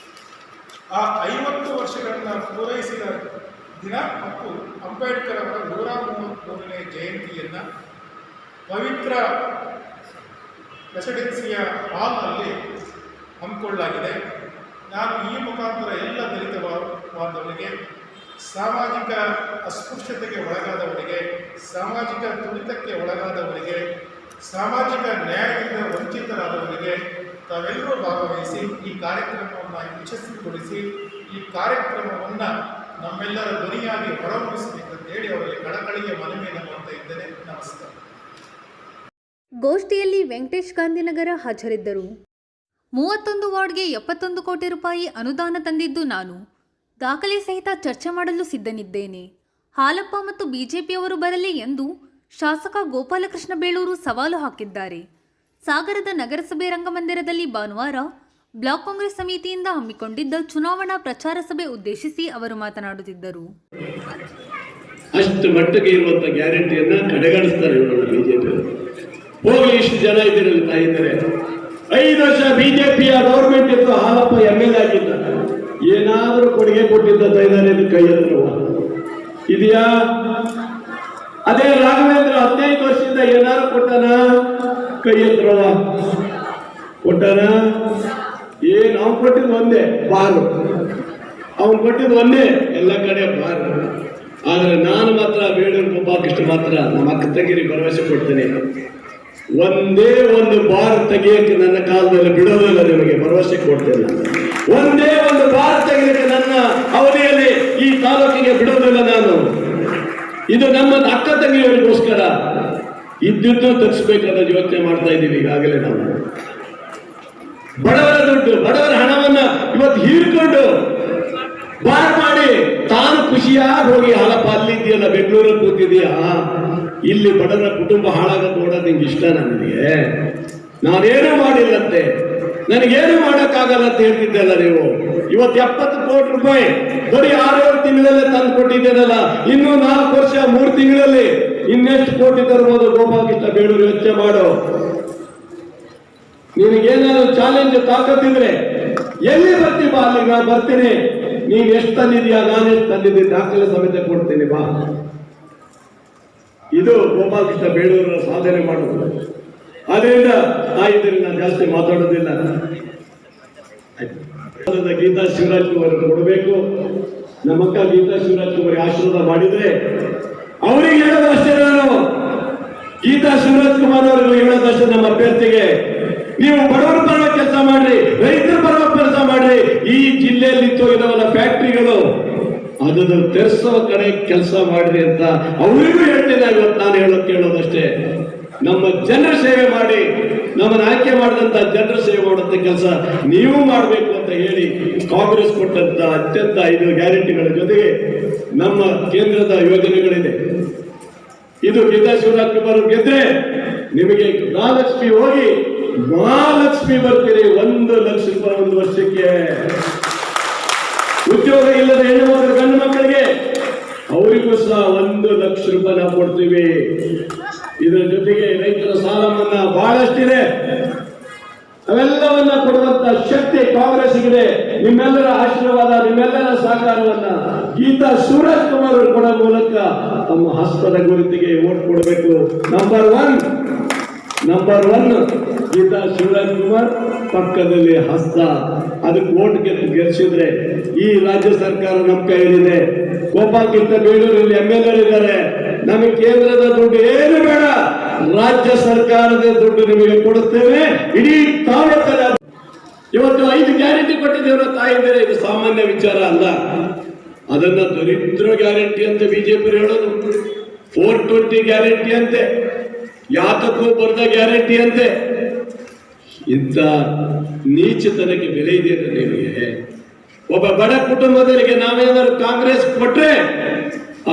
ಆ 50 ವರ್ಷಗಳನ್ನು ಪೂರೈಸಿದ ದಿನ ಮತ್ತು ಅಂಬೇಡ್ಕರ್ ಅವರ 133ನೇ ಜಯಂತಿಯನ್ನು ಪವಿತ್ರ ರೆಸಿಡೆನ್ಸಿಯ ಹಾಲ್ನಲ್ಲಿ ಹಮ್ಮಿಕೊಳ್ಳಲಾಗಿದೆ. ನಾನು ಈ ಮುಖಾಂತರ ಎಲ್ಲ ದಲಿತ ಬಾಂಧವರಿಗೆ, ಸಾಮಾಜಿಕ ಅಸ್ಪೃಶ್ಯತೆಗೆ ಒಳಗಾದವರಿಗೆ, ಸಾಮಾಜಿಕ ತುಳಿತಕ್ಕೆ ಒಳಗಾದವರಿಗೆ, ಸಾಮಾಜಿಕ ನ್ಯಾಯದಿಂದ ವಂಚಿತರಾದವರಿಗೆ ತಾವೆಲ್ಲರೂ ಭಾಗವಹಿಸಿ ಈ ಕಾರ್ಯಕ್ರಮವನ್ನು ಯಶಸ್ವಿಗೊಳಿಸಿ ಈ ಕಾರ್ಯಕ್ರಮವನ್ನು ನಮ್ಮೆಲ್ಲರ ಧ್ವನಿಯಾಗಿ ಹೊರಮೂಡಿಸಬೇಕಂತ ಹೇಳಿ ಅವರಲ್ಲಿ ಕಳಕಳಿಯ ಮನವಿಯನ್ನು ಮಾಡ್ತಾ ಇದ್ದೇನೆ. ನಮಸ್ಕಾರ. ಗೋಷ್ಠಿಯಲ್ಲಿ ವೆಂಕಟೇಶ್ ಗಾಂಧಿನಗರ ಹಾಜರಿದ್ದರು. 31 ವಾರ್ಡ್ಗೆ 71 ಕೋಟಿ ರೂಪಾಯಿ ಅನುದಾನ ತಂದಿದ್ದು ನಾನು. ದಾಖಲೆ ಸಹಿತ ಚರ್ಚೆ ಮಾಡಲು ಸಿದ್ಧನಿದ್ದೇನೆ. ಹಾಲಪ್ಪ ಮತ್ತು ಬಿಜೆಪಿಯವರು ಬರಲಿ ಎಂದು ಶಾಸಕ ಗೋಪಾಲಕೃಷ್ಣ ಬೇಳೂರು ಸವಾಲು ಹಾಕಿದ್ದಾರೆ. ಸಾಗರದ ನಗರಸಭೆ ರಂಗಮಂದಿರದಲ್ಲಿ ಭಾನುವಾರ ಬ್ಲಾಕ್ ಕಾಂಗ್ರೆಸ್ ಸಮಿತಿಯಿಂದ ಹಮ್ಮಿಕೊಂಡಿದ್ದ ಚುನಾವಣಾ ಪ್ರಚಾರ ಸಭೆ ಉದ್ದೇಶಿಸಿ ಅವರು ಮಾತನಾಡುತ್ತಿದ್ದರು. ಅಷ್ಟು ಮಟ್ಟಿಗೆ ಇರುವಂತ ಗ್ಯಾರಂಟಿಯನ್ನ ಕಡೆಗಣಿಸ್ತಾರೆ ಇವರು ಬಿಜೆಪಿ. ಹೋಗಿ ಇಷ್ಟು ಜನ ಇದ್ದಿರಲಿ ತಾಯಿದ್ದಾರೆ. 5 ವರ್ಷ ಬಿಜೆಪಿಯ ಗೌರ್ಮೆಂಟ್ ಇತ್ತು, ಹಾಲಪ್ಪ MLA ಆಗಿದ್ದ. ಏನಾದರೂ ಕೊಡುಗೆ ಕೊಟ್ಟಿದ್ದ ತೈದಾರೆ ಕೈ ಹತ್ರ ಇದೆಯಾ? ಅದೇ ರಾಘವೇಂದ್ರ 15 ವರ್ಷದಿಂದ ಏನಾದ್ರು ಕೊಟ್ಟಾನ? ಕೈ ಹತ್ರವ ಕೊಟ್ಟಾನ? ನಾವು ಕೊಟ್ಟಿದ್ದು ಒಂದೇ ಬಾರು, ಅವನು ಕೊಟ್ಟಿದ್ದು ಒಂದೇ ಎಲ್ಲ ಕಡೆ ಬಾರು. ಆದ್ರೆ ನಾನು ಮಾತ್ರ ಬೇಡೂರು ಗೋಪಾಲಕೃಷ್ಣ ಮಾತ್ರ ನಮ್ಮ ಅಕ್ಕ ತಂಗಿರಿ ಭರವಸೆ ಕೊಡ್ತೇನೆ, ಒಂದೇ ಒಂದು ಬಾರ್ ತೆಗಿಯಕ್ಕೆ ನನ್ನ ಕಾಲದಲ್ಲಿ ಬಿಡೋದಿಲ್ಲ, ನಿಮಗೆ ಭರವಸೆ ಕೊಡ್ತೇನೆ. ಒಂದೇ ಒಂದು ಬಾರ್ ತೆಗಿಯಕ್ಕೆ ನನ್ನ ಅವಧಿಯಲ್ಲಿ ಈ ತಾಲೂಕಿಗೆ ಬಿಡೋದಿಲ್ಲ ನಾನು. ಇದು ನಮ್ಮ ಅಕ್ಕ ತಂಗಿಯವರಿಗೋಸ್ಕರ ಇದ್ದಿದ್ದು ತರಿಸ್ಬೇಕನ್ನೋ ಯೋಚನೆ ಮಾಡ್ತಾ ಇದ್ದೀವಿ ಈಗಾಗಲೇ ನಾವು. ಬಡವರ ದುಡ್ಡು, ಬಡವರ ಹಣವನ್ನ ಇವತ್ತು ಹೀರ್ಕೊಂಡು ಬಾರ್ ಮಾಡಿ ತಾನು ಖುಷಿಯಾಗಿ ಹೋಗಿ ಹಾಲಪ್ಪ ಅಲ್ಲಿದೆಯಲ್ಲ ಬೆಂಗಳೂರಲ್ಲಿ ಕೂತಿದೀಯಾ, ಇಲ್ಲಿ ಬಡವರ ಕುಟುಂಬ ಹಾಳಾಗೋದು ನೋಡೋದು ನಿಂಗೆ ಇಷ್ಟ ನನಗೆ, ನಾನೇನು ಮಾಡಿಲ್ಲಂತೆ, ನನಗೇನು ಮಾಡೋಕ್ಕಾಗಲ್ಲ ಅಂತ ಹೇಳ್ತಿದ್ದಲ್ಲ ನೀವು. ಇವತ್ತು 70 ಕೋಟಿ ರೂಪಾಯಿ ಬರೀ 6 ತಿಂಗಳಲ್ಲೇ ತಂದು ಕೊಟ್ಟಿದ್ದೇನಲ್ಲ, ಇನ್ನೂ 4 ವರ್ಷ 3 ತಿಂಗಳಲ್ಲಿ ಇನ್ನೆಷ್ಟು ಕೋಟಿ ತರ್ಬೋದು ಗೋಪಾಲಕೃಷ್ಣ ಬೇಳೂರು, ಯೋಚನೆ ಮಾಡು. ನಿನಗೇನಾದ್ರು ಚಾಲೆಂಜ್ ತಾಕತ್ತಿದ್ರೆ ಎಲ್ಲಿ ಬರ್ತೀವಿ ಬಾ, ಅಲ್ಲಿಗೆ ನಾನು ಬರ್ತೀನಿ. ನೀನ್ ಎಷ್ಟು ತಂದಿದ್ಯಾ, ನಾನು ಎಷ್ಟು ತಂದಿದ್ದೀನಿ, ದಾಖಲೆ ಸಮೇತ ಕೊಡ್ತೀನಿ ಬಾ. ಇದು ಗೋಪಾಲಕೃಷ್ಣ ಬೇಳೂರ ಸಾಧನೆ ಮಾಡುವುದು. ಆದ್ರಿಂದ ಇದರಿಂದ ನಾನು ಜಾಸ್ತಿ ಮಾತಾಡೋದಿಲ್ಲ. ಗೀತಾ ಶಿವರಾಜ್ ಕುಮಾರ್ ಕೊಡಬೇಕು. ನಮ್ಮಕ್ಕ ಗೀತಾ ಶಿವರಾಜ್ ಕುಮಾರ್ ಆಶೀರ್ವಾದ ಮಾಡಿದ್ರೆ ಅವರಿಗೆ ಹೇಳೋದಷ್ಟೇ, ನಾನು ಗೀತಾ ಶಿವರಾಜ್ ಕುಮಾರ್ ಅವರಿಗೆ ಹೇಳೋದಷ್ಟೇ, ನಮ್ಮ ಅಭ್ಯರ್ಥಿಗೆ ನೀವು ಬಡವರ ಪರ ಕೆಲಸ ಮಾಡ್ರಿ, ರೈತರ ಪರ ಕೆಲಸ ಮಾಡ್ರಿ. ಈ ಜಿಲ್ಲೆಯಲ್ಲಿ ಇದ್ದಾವಲ್ಲ ಫ್ಯಾಕ್ಟ್ರಿಗಳು, ಅದನ್ನು ತೆರೆಸುವ ಕಡೆ ಕೆಲಸ ಮಾಡ್ರಿ ಅಂತ ಅವರಿಗೂ ಹೇಳ್ತೇನೆ. ಇವತ್ತು ನಾನು ಹೇಳೋದಷ್ಟೇ, ನಮ್ಮ ಜನರ ಸೇವೆ ಮಾಡಿ, ನಮ್ಮನ್ನು ಆಯ್ಕೆ ಮಾಡಿದಂತ ಜನರ ಸೇವೆ ಮಾಡುವಂತ ಕೆಲಸ ನೀವು ಮಾಡಬೇಕು ಅಂತ ಹೇಳಿ ಕಾಂಗ್ರೆಸ್ ಕೊಟ್ಟಂತ ಅತ್ಯಂತ 5 ಗ್ಯಾರಂಟಿಗಳ ಜೊತೆಗೆ ನಮ್ಮ ಕೇಂದ್ರದ ಯೋಜನೆಗಳಿದೆ. ಇದು ಗೀತಾ ಶಿವರಾಜ್ ಕುಮಾರ್ ಗೆದ್ರೆ ನಿಮಗೆ ಗೃಹಲಕ್ಷ್ಮಿ ಹೋಗಿ ಮಹಾಲಕ್ಷ್ಮಿ ಬರ್ತೀರಿ. 1 ಲಕ್ಷ ರೂಪಾಯಿ 1 ವರ್ಷಕ್ಕೆ. ಉದ್ಯೋಗ ಇಲ್ಲದ ಹೆಣ್ಣು ಮಕ್ಕಳು ಗಂಡು ಮಕ್ಕಳಿಗೆ ಅವರಿಗೂ ಸಹ 1 ಲಕ್ಷ ರೂಪಾಯಿ ನಾವು ಕೊಡ್ತೀವಿ. ಇದರ ಜೊತೆಗೆ ರೈತರ ಸಾಲ ಮನ್ನಾ ಬಹಳಷ್ಟಿದೆ. ಅವೆಲ್ಲವನ್ನ ಕೊಡುವಂತ ಶಕ್ತಿ ಕಾಂಗ್ರೆಸ್ಗಿದೆ. ನಿಮ್ಮೆಲ್ಲರ ಆಶೀರ್ವಾದ, ನಿಮ್ಮೆಲ್ಲರ ಸಹಕಾರವನ್ನ ಗೀತಾ ಶಿವರಾಜ್ ಕುಮಾರ್ ಅವರು ಕೊಡೋ ಮೂಲಕ ತಮ್ಮ ಹಸ್ತದ ಗುರುತಿಗೆ ಓಟ್ ಕೊಡಬೇಕು. ನಂಬರ್ 1 ಗೀತಾ ಶಿವರಾಜ್ ಕುಮಾರ್, ಪಕ್ಕದಲ್ಲಿ ಹಸ್ತ. ಅದಕ್ಕೆ ಓಟ್ ಗೆಲ್ಲಿಸಿದ್ರೆ ಈ ರಾಜ್ಯ ಸರ್ಕಾರ ನಮ್ಮ ಕೈಯಲ್ಲಿದೆ. ಗೋಪಾಲಕೃಷ್ಣ ಬೇಳೂರಲ್ಲಿ MLA ಇದ್ದಾರೆ. ನಮಗೆ ಕೇಂದ್ರದ ದುಡ್ಡು ಏನು ಬೇಡ, ರಾಜ್ಯ ಸರ್ಕಾರದ ದುಡ್ಡು ನಿಮಗೆ ಕೊಡುತ್ತೇವೆ. ಇಡೀ ತಾಲೂಕಲ್ಲಿ ಇವತ್ತು 5 ಗ್ಯಾರಂಟಿ ಕೊಟ್ಟಿದ್ದೇವೆ ತಾಯಿದ್ದಾರೆ. ಇದು ಸಾಮಾನ್ಯ ವಿಚಾರ ಅಲ್ಲ. ಅದನ್ನ ದರಿದ್ರ ಗ್ಯಾರಂಟಿ ಅಂತ ಬಿಜೆಪಿ ಹೇಳೋದು, 420 ಗ್ಯಾರಂಟಿ ಅಂತೆ, ಯಾತಕ್ಕೂ ಬರದ ಗ್ಯಾರಂಟಿ ಅಂತೆ. ಇಂಥ ನೀಚತನಕ್ಕೆ ಬೆಲೆ ಇದೆ ನಿಮಗೆ. ಒಬ್ಬ ಬಡ ಕುಟುಂಬದವರಿಗೆ ನಾವೇನಾದ್ರು ಕಾಂಗ್ರೆಸ್ ಕೊಟ್ರೆ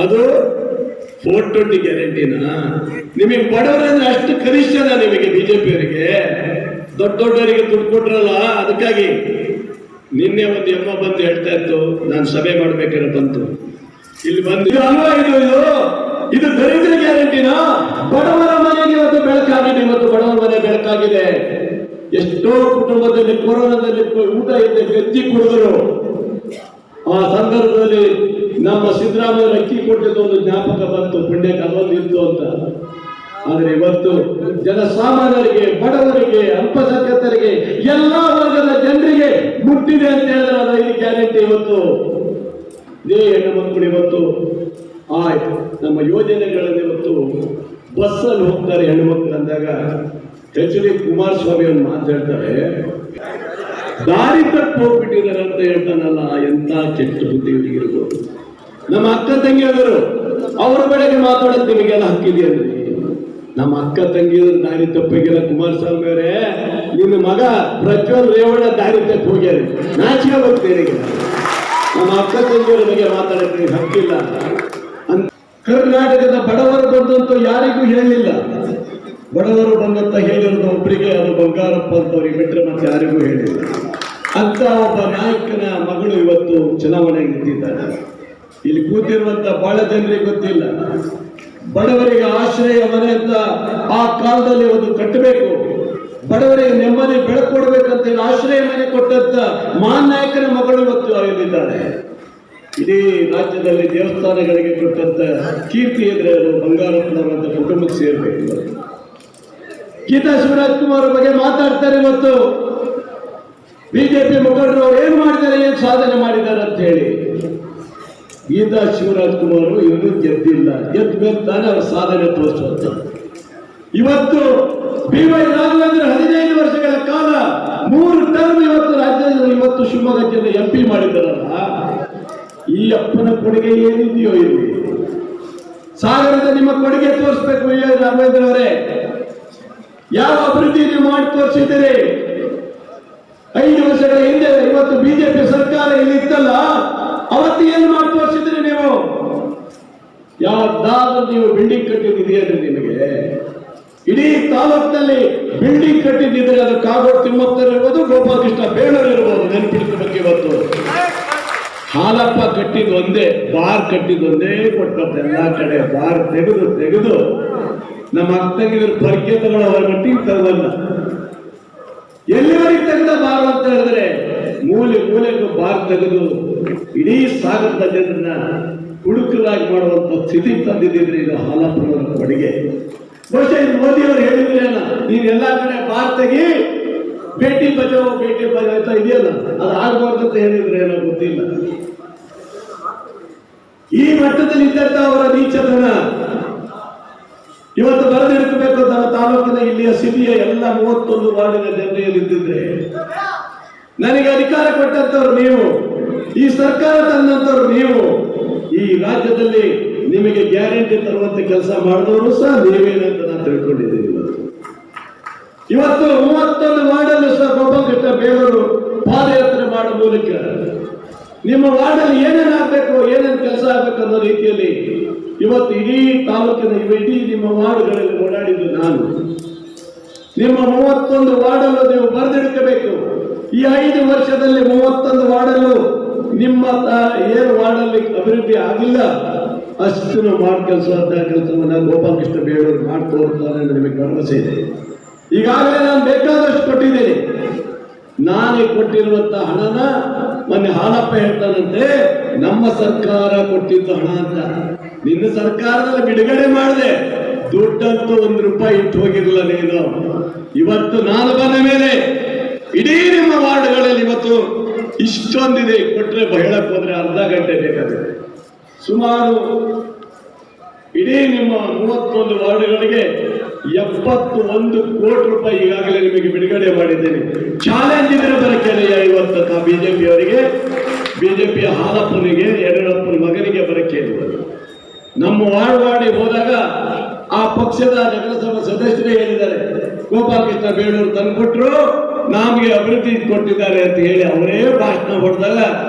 ಅದು 420 ಗ್ಯಾರಂಟಿನ? ನಿಮಗೆ ಬಡವರಂದ್ರೆ ಅಷ್ಟು ಕನಿಷ್ಠನ ನಿಮಗೆ ಬಿಜೆಪಿಯವರಿಗೆ? ದೊಡ್ಡವರಿಗೆ ದುಡ್ಡು ಕೊಟ್ರಲ್ಲ, ಅದಕ್ಕಾಗಿ ನಿನ್ನೆ ಒಂದು ಎಮ್ಮ ಬಂದು ಹೇಳ್ತಾ ಇತ್ತು, ನಾನು ಸಭೆ ಮಾಡ್ಬೇಕಾದ್ರೆ ಬಂತು, ಇಲ್ಲಿ ಬಂದು ಅಲ್ವಾ ಇದು ದರಿದ್ರ ಗ್ಯಾರಂಟಿನ? ಬಡವರ ಮನೆಗೆ ಇವತ್ತು ಬೆಳಕಾಗಿದೆ. ಇವತ್ತು ಬಡವರ ಮನೆ ಬೆಳಕಾಗಿದೆ. ಎಷ್ಟೋ ಕುಟುಂಬದಲ್ಲಿ ಕೊರೋನಾದಲ್ಲಿ ಊಟ ಇದ್ದ ಗಜ್ಜಿ ಕುಡಿದ್ರು. ಆ ಸಂದರ್ಭದಲ್ಲಿ ನಮ್ಮ ಸಿದ್ದರಾಮಯ್ಯ ಅಕ್ಕಿ ಕೊಟ್ಟಿದ್ದು ಒಂದು ಜ್ಞಾಪಕ ಬಂತು, ಪುಣ್ಯಕ್ಕೆ ಅದೊಂದು ಇತ್ತು ಅಂತ. ಆದ್ರೆ ಇವತ್ತು ಜನಸಾಮಾನ್ಯರಿಗೆ, ಬಡವರಿಗೆ, ಅಲ್ಪಸಂಖ್ಯಾತರಿಗೆ, ಎಲ್ಲಾ ವರ್ಗದ ಜನರಿಗೆ ಮುಟ್ಟಿದೆ ಅಂತ ಹೇಳಿದ್ರೆ ಅದು 5 ಗ್ಯಾರಂಟಿ. ಇವತ್ತು ಇದೇ ಹೆಣ್ಣು ಮಕ್ಕಳು ಇವತ್ತು ನಮ್ಮ ಯೋಜನೆಗಳಲ್ಲಿ ಇವತ್ತು ಬಸ್ಸಲ್ಲಿ ಹೋಗ್ತಾರೆ ಹೆಣ್ಣು ಮಕ್ಕಳು ಅಂದಾಗ HD ಕುಮಾರಸ್ವಾಮಿ ಒಂದು ಮಾತಾಡ್ತಾರೆ, ದಾರಿ ತಪ್ಪು ಹೋಗ್ಬಿಟ್ಟಿದ್ದಾರೆ ಅಂತ ಹೇಳ್ತಾನಲ್ಲ. ಎಂತ ಕೆಟ್ಟ ಬುದ್ಧಿ ಇರ್ಬೋದು. ನಮ್ಮ ಅಕ್ಕ ತಂಗಿಯವರು ಅವರ ಬೆಳಗ್ಗೆ ಮಾತಾಡೋದು ನಿಮಗೆಲ್ಲ ಹಕ್ಕಿದೆಯಲ್ರಿ. ನಮ್ಮ ಅಕ್ಕ ತಂಗಿಯವರು ದಾರಿ ತಪ್ಪಿಗೆಲ್ಲ ಕುಮಾರಸ್ವಾಮಿ ಅವರೇ, ನಿನ್ನ ಮಗ ಪ್ರಜ್ವಲ್ ರೇವಣ್ಣ ದಾರಿ ತಪ್ಪು ಹೋಗ್ಯಾರ, ನಾಚಿಕೆ ಹೋಗ್ತೀರಿ. ನಮ್ಮ ಅಕ್ಕ ತಂಗಿಯವರ ಬಗ್ಗೆ ಮಾತಾಡೋದು ಹಕ್ಕಿಲ್ಲ. ಕರ್ನಾಟಕದ ಬಡವರು ಬಂದಂತೂ ಯಾರಿಗೂ ಹೇಳಿಲ್ಲ. ಬಡವರು ಬಂದಂತ ಹೇಳಿರೋದು ಒಬ್ಬರಿಗೆ, ಅದು ಬಂಗಾರಪ್ಪ ಅಂತವ್ರಿಗೆ ಬಿಟ್ಟರೆ ಮತ್ತೆ ಯಾರಿಗೂ ಹೇಳಿಲ್ಲ. ಅಂತ ಒಬ್ಬ ನಾಯಕನ ಮಗಳು ಇವತ್ತು ಚುನಾವಣೆಗೆ ನಿಂತಿದ್ದಾರೆ. ಇಲ್ಲಿ ಕೂತಿರುವಂತ ಬಹಳ ಜನರಿಗೆ ಗೊತ್ತಿಲ್ಲ. ಬಡವರಿಗೆ ಆಶ್ರಯ ಮನೆ ಅಂತ ಆ ಕಾಲದಲ್ಲಿ ಒಂದು ಕಟ್ಟಬೇಕು, ಬಡವರಿಗೆ ನೆಮ್ಮದಿ ಬೆಳಕು ಕೊಡಬೇಕಂತ ಹೇಳಿ ಆಶ್ರಯ ಮನೆ ಕೊಟ್ಟಂತ ಮಹಾನ್ ನಾಯಕನ ಮಗಳು ಇವತ್ತು ಅಲ್ಲಿದ್ದಾರೆ. ಇಡೀ ರಾಜ್ಯದಲ್ಲಿ ದೇವಸ್ಥಾನಗಳಿಗೆ ಕೊಟ್ಟಂತ ಕೀರ್ತಿ ಇದ್ರೆ ಅದು ಬಂಗಾರಪ್ಪನವರಂತ ಕುಟುಂಬಕ್ಕೆ ಸೇರ್ಬೇಕು. ಗೀತಾ ಶಿವರಾಜ್ ಕುಮಾರ್ ಬಗ್ಗೆ ಮಾತಾಡ್ತಾರೆ. ಇವತ್ತು ಬಿಜೆಪಿ ಮುಖಂಡರು ಅವ್ರು ಏನ್ ಮಾಡಿದ್ದಾರೆ, ಏನ್ ಸಾಧನೆ ಮಾಡಿದ್ದಾರೆ ಅಂತ ಹೇಳಿ. ಗೀತಾ ಶಿವರಾಜ್ ಕುಮಾರ್ ಇನ್ನೂ ಗೆದ್ದಿಲ್ಲ, ಗೆದ್ಮೇಲೆ ತಾನೇ ಅವ್ರ ಸಾಧನೆ ತೋರಿಸುವಂತ. ಇವತ್ತು BY ರಾಘವೇಂದ್ರ 15 ವರ್ಷಗಳ ಕಾಲ 3 ಟರ್ಮ್ ಇವತ್ತು ರಾಜ್ಯದಲ್ಲಿ ಇವತ್ತು ಶಿವಮೊಗ್ಗ ಜಿಲ್ಲೆ MP ಮಾಡಿದ್ದಾರಲ್ಲ. ಈ ಅಪ್ಪನ ಕೊಡುಗೆ ಏನಿದೆಯೋ ಇಲ್ಲಿ ಸಾಗರದ ನಿಮ್ಮ ಕೊಡುಗೆ ತೋರಿಸ್ಬೇಕು. BY ರಾಘವೇಂದ್ರ ಅವರೇ, ಯಾವ ಅಭಿವೃದ್ಧಿ ನೀವು ಮಾಡಿ ತೋರಿಸಿದ್ದೀರಿ? 5 ವರ್ಷಗಳ ಹಿಂದೆ ಇವತ್ತು ಬಿಜೆಪಿ ಸರ್ಕಾರ ಇಲ್ಲಿ ಇತ್ತಲ್ಲ, ಅವತ್ತು ಏನು ಮಾಡಿ ತೋರಿಸಿದ್ರಿ ನೀವು? ಯಾವ್ದಾದ್ರೂ ನೀವು ಬಿಲ್ಡಿಂಗ್ ಕಟ್ಟಿದ್ದೀರಿ? ನಿಮಗೆ ಇಡೀ ತಾಲೂಕಿನಲ್ಲಿ ಬಿಲ್ಡಿಂಗ್ ಕಟ್ಟಿದ್ದಿದ್ರೆ ಅದು ಕಾಗೋಡು ತಿಮ್ಮಪ್ಪನವರು ಇರ್ಬೋದು, ಗೋಪಾಲಕೃಷ್ಣ ಬೇಡರು ಇರ್ಬೋದು. ನೆನಪಿಡ್ಕೋಬೇಕು. ಇವತ್ತು ಹಾಲಪ್ಪ ಕಟ್ಟಿದ್ದು ಒಂದೇ, ಬಾರ್ ಕಟ್ಟಿದ್ದು ಒಂದೇ ಕೊಟ್ಟಂತ ಎಲ್ಲಾ ಕಡೆ ಬಾರ್ ತೆಗೆದು ನಮ್ಮ ಅಕ್ಕಂಗಿದ್ರು ಪರ್ಕೆ ತಗೊಳ್ಳೋ ಅವರ ಮಟ್ಟಿಗೆ ತಗೊಲ್ಲ. ಎಲ್ಲಿವರೆಗೆ ತೆಗೆದ ಬಾರ್ ಅಂತ ಹೇಳಿದ್ರೆ ಮೂಲೆಗೂ ಬಾರ್ ತೆಗೆದು ಇಡೀ ಸಾಗರದ ಜನರನ್ನ ಹುಡುಕಲಾಗಿ ಮಾಡುವಂತ ಸ್ಥಿತಿ ತಂದಿದ್ದಿದ್ರೆ ಇದು ಹಾಲಪ್ಪನವರ ಕೊಡುಗೆ. ಬಹುಶಃ ಮೋದಿಯವರು ಹೇಳಿದ್ರೇನ, ನೀನ್ ಎಲ್ಲಾ ಕಡೆ ಬಾರ್ ತೆಗಿ, ಬೇಟಿ ಬಚಾವೋ ಅಂತ ಇದೆಯಲ್ಲ, ಅದು ಆಗ್ಬಾರ್ದು ಅಂತ ಹೇಳಿದ್ರೆ ಏನೋ ಗೊತ್ತಿಲ್ಲ. ಈ ಮಟ್ಟದಲ್ಲಿ ಇದ್ದಂತ ಅವರ ನೀಚತನ ಇವತ್ತು ಬರೆದಿಡಬೇಕು. ನಮ್ಮ ತಾಲೂಕಿನ ಇಲ್ಲಿಯ ಸಿಟಿಯ ಎಲ್ಲ 31 ವಾರ್ಡಿನ ಜನತೆಯಲ್ಲಿ ಇದ್ದಿದ್ರೆ, ನನಗೆ ಅಧಿಕಾರ ಕೊಟ್ಟಂತವ್ರು ನೀವು, ಈ ಸರ್ಕಾರ ತಂದಂತವ್ರು ನೀವು, ಈ ರಾಜ್ಯದಲ್ಲಿ ನಿಮಗೆ ಗ್ಯಾರಂಟಿ ತರುವಂತ ಕೆಲಸ ಮಾಡಿದವರು ಸಹ ನೀವೇನಂತ ನಾನು ತಿಳ್ಕೊಂಡಿದ್ದೀನಿ. ಇವತ್ತು 31 ವಾರ್ಡಲ್ಲೂ ಸಹ ಗೋಪಾಲಕೃಷ್ಣ ಬೇಡರು ಪಾದಯಾತ್ರೆ ಮಾಡೋ ಮೂಲಕ ನಿಮ್ಮ ವಾರ್ಡಲ್ಲಿ ಏನೇನು ಆಗ್ಬೇಕು, ಏನೇನು ಕೆಲಸ ಆಗ್ಬೇಕು ಅನ್ನೋ ರೀತಿಯಲ್ಲಿ ಇವತ್ತು ಇಡೀ ತಾಲೂಕಿನ ಇಡೀ ನಿಮ್ಮ ವಾರ್ಡ್ಗಳಲ್ಲಿ ಓಡಾಡಿದ್ದು ನಾನು. ನಿಮ್ಮ 31 ವಾರ್ಡಲ್ಲೂ ನೀವು ಬರೆದಿಡ್ಕೋಬೇಕು. ಈ 5 ವರ್ಷದಲ್ಲಿ 31 ವಾರ್ಡಲ್ಲೂ ನಿಮ್ಮ ಏನು ವಾರ್ಡಲ್ಲಿ ಅಭಿವೃದ್ಧಿ ಆಗಿಲ್ಲ ಅಷ್ಟು ಕೆಲಸವನ್ನ ಗೋಪಾಲಕೃಷ್ಣ ಬೇಡವರು ಮಾಡಿ ತೋರ್ತಾರೆ. ನಿಮಗೆ ಭರವಸೆ ಇದೆ. ಈಗಾಗಲೇ ನಾನು ಬೇಕಾದಷ್ಟು ಕೊಟ್ಟಿದ್ದೇನೆ. ನಾನೇ ಕೊಟ್ಟಿರುವಂತ ಹಣನ ಮೊನ್ನೆ ಹಾಲಪ್ಪ ಹೇಳ್ತಾನಂತೆ, ನಮ್ಮ ಸರ್ಕಾರ ಕೊಟ್ಟಿದ್ದು ಹಣ ಅಂತ. ನಿನ್ನ ಸರ್ಕಾರದಲ್ಲಿ ಬಿಡುಗಡೆ ಮಾಡಿದೆ, ದುಡ್ಡಂತೂ 1 ರೂಪಾಯಿ ಇಟ್ಟು ಹೋಗಿರಲಿಲ್ಲ ನೀನು. ಇವತ್ತು ನಾನು ಬಂದ ಮೇಲೆ ಇಡೀ ನಿಮ್ಮ ವಾರ್ಡ್ಗಳಲ್ಲಿ ಇವತ್ತು ಇಷ್ಟೊಂದಿದೆ. ಕೊಟ್ಟರೆ ಹೇಳಕ್ ಹೋದ್ರೆ ಅರ್ಧ ಗಂಟೆ ಬೇಕಾಗುತ್ತೆ. ಸುಮಾರು ಇಡೀ ನಿಮ್ಮ 31 ವಾರ್ಡ್ಗಳಿಗೆ 71 ಕೋಟಿ ರೂಪಾಯಿ ಈಗಾಗಲೇ ನಿಮಗೆ ಬಿಡುಗಡೆ ಮಾಡಿದ್ದೇನೆ. ಚಾಲೆಂಜ್ ಇದ್ರೆ ಬರಕೇನೆಯ ಇವತ್ತು ಬಿಜೆಪಿಯವರಿಗೆ, ಬಿಜೆಪಿಯ ಹಾಲಪ್ಪನಿಗೆ, ಯಡಿಯೂರಪ್ಪನ ಮಗನಿಗೆ ಬರಕ್ಕೆ. ನಮ್ಮ ವಾರ್ಡಿಗೆ ಹೋದಾಗ ಆ ಪಕ್ಷದ ನಗರಸಭಾ ಸದಸ್ಯರೇ ಹೇಳಿದ್ದಾರೆ, ಗೋಪಾಲಕೃಷ್ಣ ಬೇಡೂರು ತಂದುಕೊಟ್ರು, ನಮಗೆ ಅಭಿವೃದ್ಧಿ ಕೊಟ್ಟಿದ್ದಾರೆ ಅಂತ ಹೇಳಿ ಅವರೇ ಭಾಷಣ ಹೊಡೆದಾಗ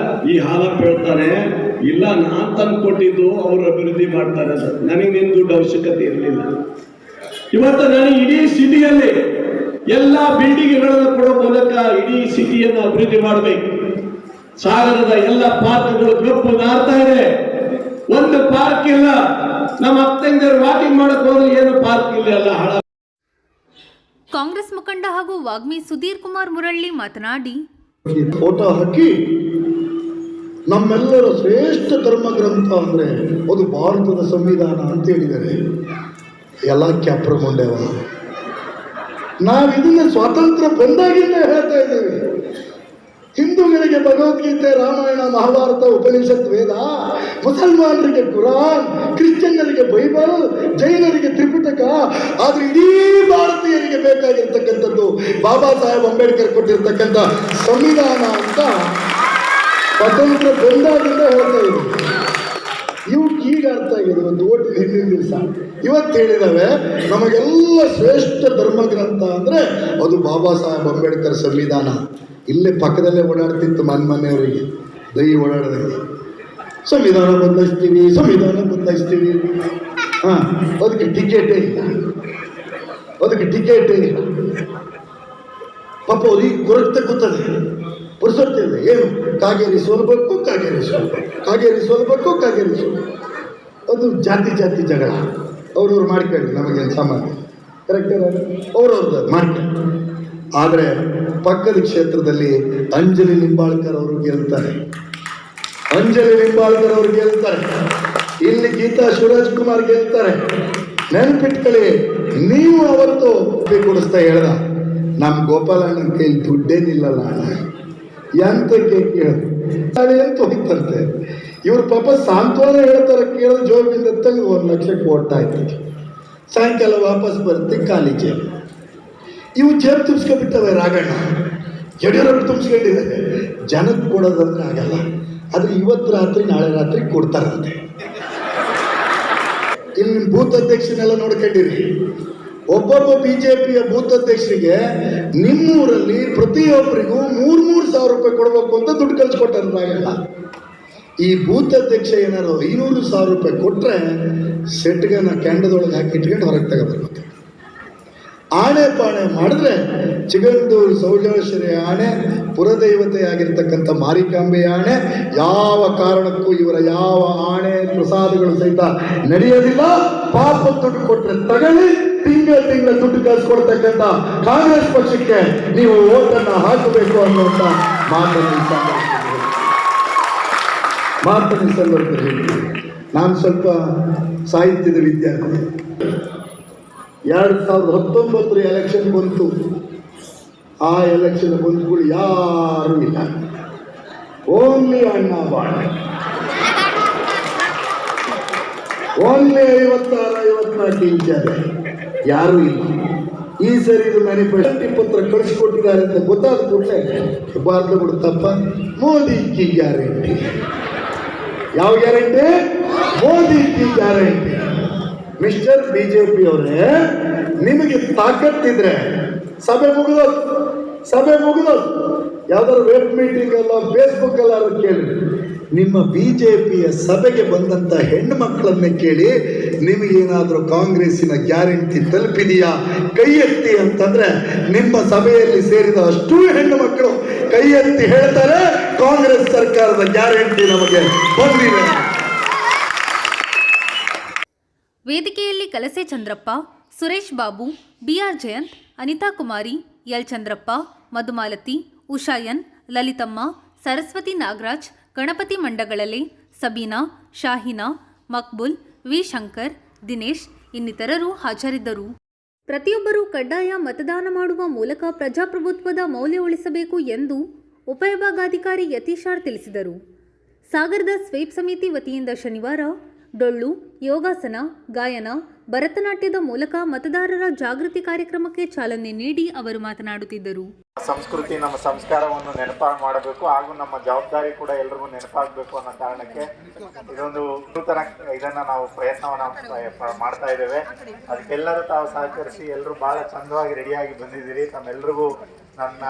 ಈ ಹಾಲಪ್ಪ ಹೇಳ್ತಾನೆ, ಇಲ್ಲ ನಾನ್ ತಂದು ಕೊಟ್ಟಿದ್ದು ಅವರು ಅಭಿವೃದ್ಧಿ ಮಾಡ್ತಾರೆ ಅಂತ. ನನಗೆ ನಿನ್ ದುಡ್ಡು ಅವಶ್ಯಕತೆ ಇರಲಿಲ್ಲ. ಇವತ್ತು ನಾನು ಇಡೀ ಸಿಟಿಯಲ್ಲಿ ಎಲ್ಲ ಬಿಲ್ಡಿಂಗ್ಗಳನ್ನು ಕೊಡೋ ಮೂಲಕ ಇಡೀ ಸಿಟಿಯನ್ನು ಅಭಿವೃದ್ಧಿ ಮಾಡಬೇಕು. ಸಾಗರದ ಎಲ್ಲ ಪಾರ್ಕ್ಗಳು ಕಪ್ಪು ನಾರ್ತಾ ಇದೆ, ಒಂದು ಪಾರ್ಕ್ ಇಲ್ಲ. ನಮ್ಮ ಅತ್ತಂಗರು ವಾಕಿಂಗ್ ಮಾಡಕ್ ಹೋದ್ರೆ ಏನು ಪಾರ್ಕ್ ಇಲ್ಲ, ಎಲ್ಲ ಹಳ. ಕಾಂಗ್ರೆಸ್ ಮುಖಂಡ ಹಾಗೂ ವಾಗ್ಮಿ ಸುಧೀರ್ ಕುಮಾರ್ ಮುರಳ್ಳಿ ಮಾತನಾಡಿ, ಫೋಟೋ ಹಾಕಿ ನಮ್ಮೆಲ್ಲರ ಶ್ರೇಷ್ಠ ಧರ್ಮ ಗ್ರಂಥ ಅಂದ್ರೆ ಅದು ಭಾರತದ ಸಂವಿಧಾನ ಅಂತ ಹೇಳಿದ್ದಾರೆ. ಎಲ್ಲ ಕ್ಯಾಪ್ರ ಮುಂಡೆವ. ನಾವು ಇದನ್ನ ಸ್ವಾತಂತ್ರ್ಯ ಬಂದಾಗಿಂದ ಹೇಳ್ತಾ ಇದ್ದೇವೆ. ಹಿಂದೂಗಳಿಗೆ ಭಗವದ್ಗೀತೆ, ರಾಮಾಯಣ, ಮಹಾಭಾರತ, ಉಪನಿಷತ್, ವೇದ, ಮುಸಲ್ಮಾನರಿಗೆ ಕುರಾನ್, ಕ್ರಿಶ್ಚಿಯನ್ನರಿಗೆ ಬೈಬಲ್, ಜೈನರಿಗೆ ತ್ರಿಪಿಟಕ. ಆದ್ರೆ ಇಡೀ ಭಾರತೀಯರಿಗೆ ಬೇಕಾಗಿರ್ತಕ್ಕಂಥದ್ದು ಬಾಬಾ ಸಾಹೇಬ್ ಅಂಬೇಡ್ಕರ್ ಕೊಟ್ಟಿರ್ತಕ್ಕಂಥ ಸಂವಿಧಾನ ಅಂತ ಸ್ವಾತಂತ್ರ್ಯ ಬಂದಾಗಿಂದ ಹೇಳ್ತಾ ಇದ್ದೀವಿ. ಇವು ಈಗ ಅರ್ಥ ಆಗಿದೆ. ಒಂದು ಓಟಿನ ಹಿಂದಿನ ದಿವಸ ಇವತ್ತು ಹೇಳಿದಾವೆ, ನಮಗೆಲ್ಲ ಶ್ರೇಷ್ಠ ಧರ್ಮಗ್ರಂಥ ಅಂದ್ರೆ ಅದು ಬಾಬಾ ಸಾಹೇಬ್ ಅಂಬೇಡ್ಕರ್ ಸಂವಿಧಾನ. ಇಲ್ಲೇ ಪಕ್ಕದಲ್ಲೇ ಓಡಾಡ್ತಿತ್ತು ಮನೆಯವರಿಗೆ ದೈ ಓಡಾಡೋದಕ್ಕೆ. ಸಂವಿಧಾನ ಬದಲಾಯಿಸ್ತೀವಿ. ಅದಕ್ಕೆ ಟಿಕೆಟೇ ಇಲ್ಲ. ಪಾಪ ಅವ್ರಿಗೆ ಕೊರತೆ ಕೂತದೆ, ಪುರುಸೊತ್ತಿದೆ. ಏನು ಕಾಗೇರಿ ಸೋಲ್ಬೇಕು. ಅದು ಜಾತಿ ಜಗಳ ಅವ್ರವ್ರು ಮಾಡ್ಕೊಳ್ಳಿ, ನಮಗೇನು ಸಾಮಾನ್ಯ. ಕರೆಕ್ಟ್ ಅವ್ರವ್ರದ್ದು ಮಾಡ್ಕೊಳ್ಳಿ. ಆದರೆ ಪಕ್ಕದ ಕ್ಷೇತ್ರದಲ್ಲಿ ಅಂಜಲಿ ನಿಂಬಾಳ್ಕರ್ ಅವರು ಗೆಲ್ತಾರೆ. ಇಲ್ಲಿ ಗೀತಾ ಶಿವರಾಜ್ ಕುಮಾರ್ ಗೆಲ್ತಾರೆ. ನೆನಪಿಟ್ಕೊಳ್ಳಿ, ನೀವು ಅವತ್ತು ಕೊಡಿಸ್ತಾ ಹೇಳ್ದ, ನಮ್ಮ ಗೋಪಾಲಣ್ಣನ ಕೈಲಿ ದುಡ್ಡೇನಿಲ್ಲಲ್ಲ ಅಣ್ಣ, ಎಂತಕ್ಕೆ ಕೇಳಿದ್ರು ಅಂತ ಹೋಯ್ತಂತೆ. ಇವ್ರ ಪಾಪ ಸಾಂತ್ವನ ಹೇಳ್ತಾರೆ, ಕೇಳಿದ ಜೋಬಿಂದ ತೆಗೆದು 1 ಲಕ್ಷಕ್ಕೆ ಒಟ್ಟಾಯ್ತು. ಸಾಯಂಕಾಲ ವಾಪಸ್ ಬರುತ್ತೆ ಖಾಲಿ ಜೇಬು. ಇವು ಜೇಬು ತುಂಬಿಸ್ಕೊಬಿಟ್ಟವೆ. ರಾಘಣ್ಣ ಯಡಿಯೂರಪ್ಪ ತುಂಬಿಸ್ಕೊಂಡಿದ್ದಾರೆ. ಜನಕ್ಕೆ ಕೊಡೋದಂದ್ರೆ ಆಗಲ್ಲ, ಆದ್ರೆ ಇವತ್ತು ರಾತ್ರಿ ನಾಳೆ ರಾತ್ರಿ ಕೊಡ್ತಾರಂತೆ. ಇಲ್ಲಿ ನಿಮ್ಮ ಬೂತ್ ಅಧ್ಯಕ್ಷನೆಲ್ಲ ನೋಡ್ಕೊಂಡಿರಿ. ಒಬ್ಬೊಬ್ಬ ಬಿಜೆಪಿಯ ಬೂತ್ ಅಧ್ಯಕ್ಷರಿಗೆ ನಿಮ್ಮೂರಲ್ಲಿ ಪ್ರತಿಯೊಬ್ಬರಿಗೂ 3,000 ರೂಪಾಯಿ ಕೊಡಬೇಕು ಅಂತ ದುಡ್ಡು ಕಳಿಸ್ಕೊಟ್ಟಾರ. ಈ ಬೂತ್ ಅಧ್ಯಕ್ಷ ಏನಾರು 500,000 ರೂಪಾಯಿ ಕೊಟ್ಟರೆ ಸೆಟ್ಗನ್ನ ಕೆಂಡದೊಳಗೆ ಹಾಕಿ ಇಟ್ಕೊಂಡು ಹೊರಗೆ ತಗೋಬರ್ಬೇಕು. ಆಣೆ ಪಾಣೆ ಮಾಡಿದ್ರೆ ಚಿಗಂದೂರು ಸೌಜೇಶ್ವರಿ ಆಣೆ, ಪುರದೈವತೆ ಆಗಿರ್ತಕ್ಕಂಥ ಮಾರಿಕಾಂಬೆ ಆಣೆ, ಯಾವ ಕಾರಣಕ್ಕೂ ಇವರ ಯಾವ ಆಣೆ ಪ್ರಸಾದಗಳು ಸಹಿತ ನಡೆಯೋದಿಲ್ಲ. ಪಾಪ ದುಡ್ಡು ಕೊಟ್ಟರೆ ತಗೊಳ್ಳಿ, ತಿಂಗಳ ದುಡ್ಡು ಕಳಿಸ್ಕೊಡ್ತಕ್ಕಂಥ ಕಾಂಗ್ರೆಸ್ ಪಕ್ಷಕ್ಕೆ ನೀವು ಓಟನ್ನು ಹಾಕಬೇಕು ಅನ್ನುವಂಥ ಮಾತನ್ನು ಸಂದರ್ಭದಲ್ಲಿ ನಾನು ಸ್ವಲ್ಪ ಸಾಹಿತ್ಯದ ವಿದ್ಯಾರ್ಥಿ. 2019 ಎಲೆಕ್ಷನ್ ಬಂತು. ಆ ಎಲೆಕ್ಷನ್ ಬಂದ್ಗಳು ಯಾರೂ ಇಲ್ಲ, ಓನ್ಲಿ ಅಣ್ಣ ಬಾಣ, ಓನ್ಲಿ 56-54 ಇಂಚಾರೆ, ಯಾರೂ ಇಲ್ಲ. ಈ ಸರಿ ಇದು ಮ್ಯಾನಿಫೆಸ್ಟೋ ಪತ್ರ ಕಳಿಸ್ಕೊಟ್ಟಿದ್ದಾರೆ ಅಂತ ಗೊತ್ತಾದ ಕೂಡಲೇ ಬಾರ್ದು ಬಿಡುತ್ತಪ್ಪ, ಮೋದಿ ಕಿ ಗ್ಯಾರಂಟಿ. ಯಾವ ಗ್ಯಾರಂಟಿ? ಮೋದಿ ಕಿ ಗ್ಯಾರಂಟಿ. ಮಿಸ್ಟರ್ ಬಿಜೆಪಿ ಅವರೇ, ನಿಮಗೆ ತಾಕತ್ತಿದ್ರೆ ಸಭೆ ಮುಗಿದೋದು. ಯಾವ್ದಾದ್ರು ವೆಬ್ ಮೀಟಿಂಗ್ ಅಲ್ಲ, ಫೇಸ್ಬುಕ್ ಅಲ್ಲ ಕೇಳಿ. ನಿಮ್ಮ ಬಿಜೆಪಿಯ ಸಭೆಗೆ ಬಂದಂತ ಹೆಣ್ಣು ಮಕ್ಕಳನ್ನೇ ಕೇಳಿ, ನಿಮಗೇನಾದರೂ ಕಾಂಗ್ರೆಸ್ಸಿನ ಗ್ಯಾರಂಟಿ ತಲುಪಿದೆಯಾ ಕೈ ಎತ್ತಿ ಅಂತಂದ್ರೆ, ನಿಮ್ಮ ಸಭೆಯಲ್ಲಿ ಸೇರಿದ ಅಷ್ಟೂ ಹೆಣ್ಣು ಮಕ್ಕಳು ಕೈ ಎತ್ತಿ ಹೇಳ್ತಾರೆ, ಕಾಂಗ್ರೆಸ್ ಸರ್ಕಾರದ ಗ್ಯಾರಂಟಿ ನಮಗೆ ಬಂದಿದೆ. ವೇದಿಕೆಯಲ್ಲಿ ಕಲಸೆ ಚಂದ್ರಪ್ಪ, ಸುರೇಶ್ ಬಾಬು, ಬಿಆರ್ ಜಯಂತ್, ಅನಿತಾ ಕುಮಾರಿ, ಎಲ್ ಚಂದ್ರಪ್ಪ, ಮಧುಮಾಲತಿ, ಉಷಾಯನ್, ಲಲಿತಮ್ಮ, ಸರಸ್ವತಿ ನಾಗರಾಜ್, ಗಣಪತಿ ಮಂಡಗಳಲೆ, ಸಬೀನಾ, ಶಾಹಿನಾ, ಮಕ್ಬುಲ್, ವಿ ಶಂಕರ್, ದಿನೇಶ್ ಇನ್ನಿತರರು ಹಾಜರಿದ್ದರು. ಪ್ರತಿಯೊಬ್ಬರೂ ಕಡ್ಡಾಯ ಮತದಾನ ಮಾಡುವ ಮೂಲಕ ಪ್ರಜಾಪ್ರಭುತ್ವದ ಮೌಲ್ಯ ಉಳಿಸಬೇಕು ಎಂದು ಉಪವಿಭಾಗಾಧಿಕಾರಿ ಯತೀಶಾರ್ ತಿಳಿಸಿದರು. ಸಾಗರದ ಸ್ವೀಪ್ ಸಮಿತಿ ವತಿಯಿಂದ ಶನಿವಾರ ಡೊಳ್ಳು, ಯೋಗಾಸನ, ಗಾಯನ, ಭರತನಾಟ್ಯದ ಮೂಲಕ ಮತದಾರರ ಜಾಗೃತಿ ಕಾರ್ಯಕ್ರಮಕ್ಕೆ ಚಾಲನೆ ನೀಡಿ ಅವರು ಮಾತನಾಡುತ್ತಿದ್ದರು. ಸಂಸ್ಕೃತಿ, ನಮ್ಮ ಸಂಸ್ಕಾರವನ್ನು ನೆನಪಾಗಿ ಮಾಡಬೇಕು, ಹಾಗೂ ನಮ್ಮ ಜವಾಬ್ದಾರಿ ಕೂಡ ಎಲ್ರಿಗೂ ನೆನಪಾಗಬೇಕು ಅನ್ನೋ ಕಾರಣಕ್ಕೆ ಇದೊಂದು ನೂತನ ಇದನ್ನು ನಾವು ಪ್ರಯತ್ನವನ್ನು ಮಾಡ್ತಾ ಇದ್ದೇವೆ. ಅದಕ್ಕೆಲ್ಲರೂ ತಾವು ಸಹಕರಿಸಿ ಎಲ್ಲರೂ ಭಾಳ ಚಂದವಾಗಿ ರೆಡಿಯಾಗಿ ಬಂದಿದ್ದೀರಿ. ತಮ್ಮೆಲ್ಲರಿಗೂ ನನ್ನ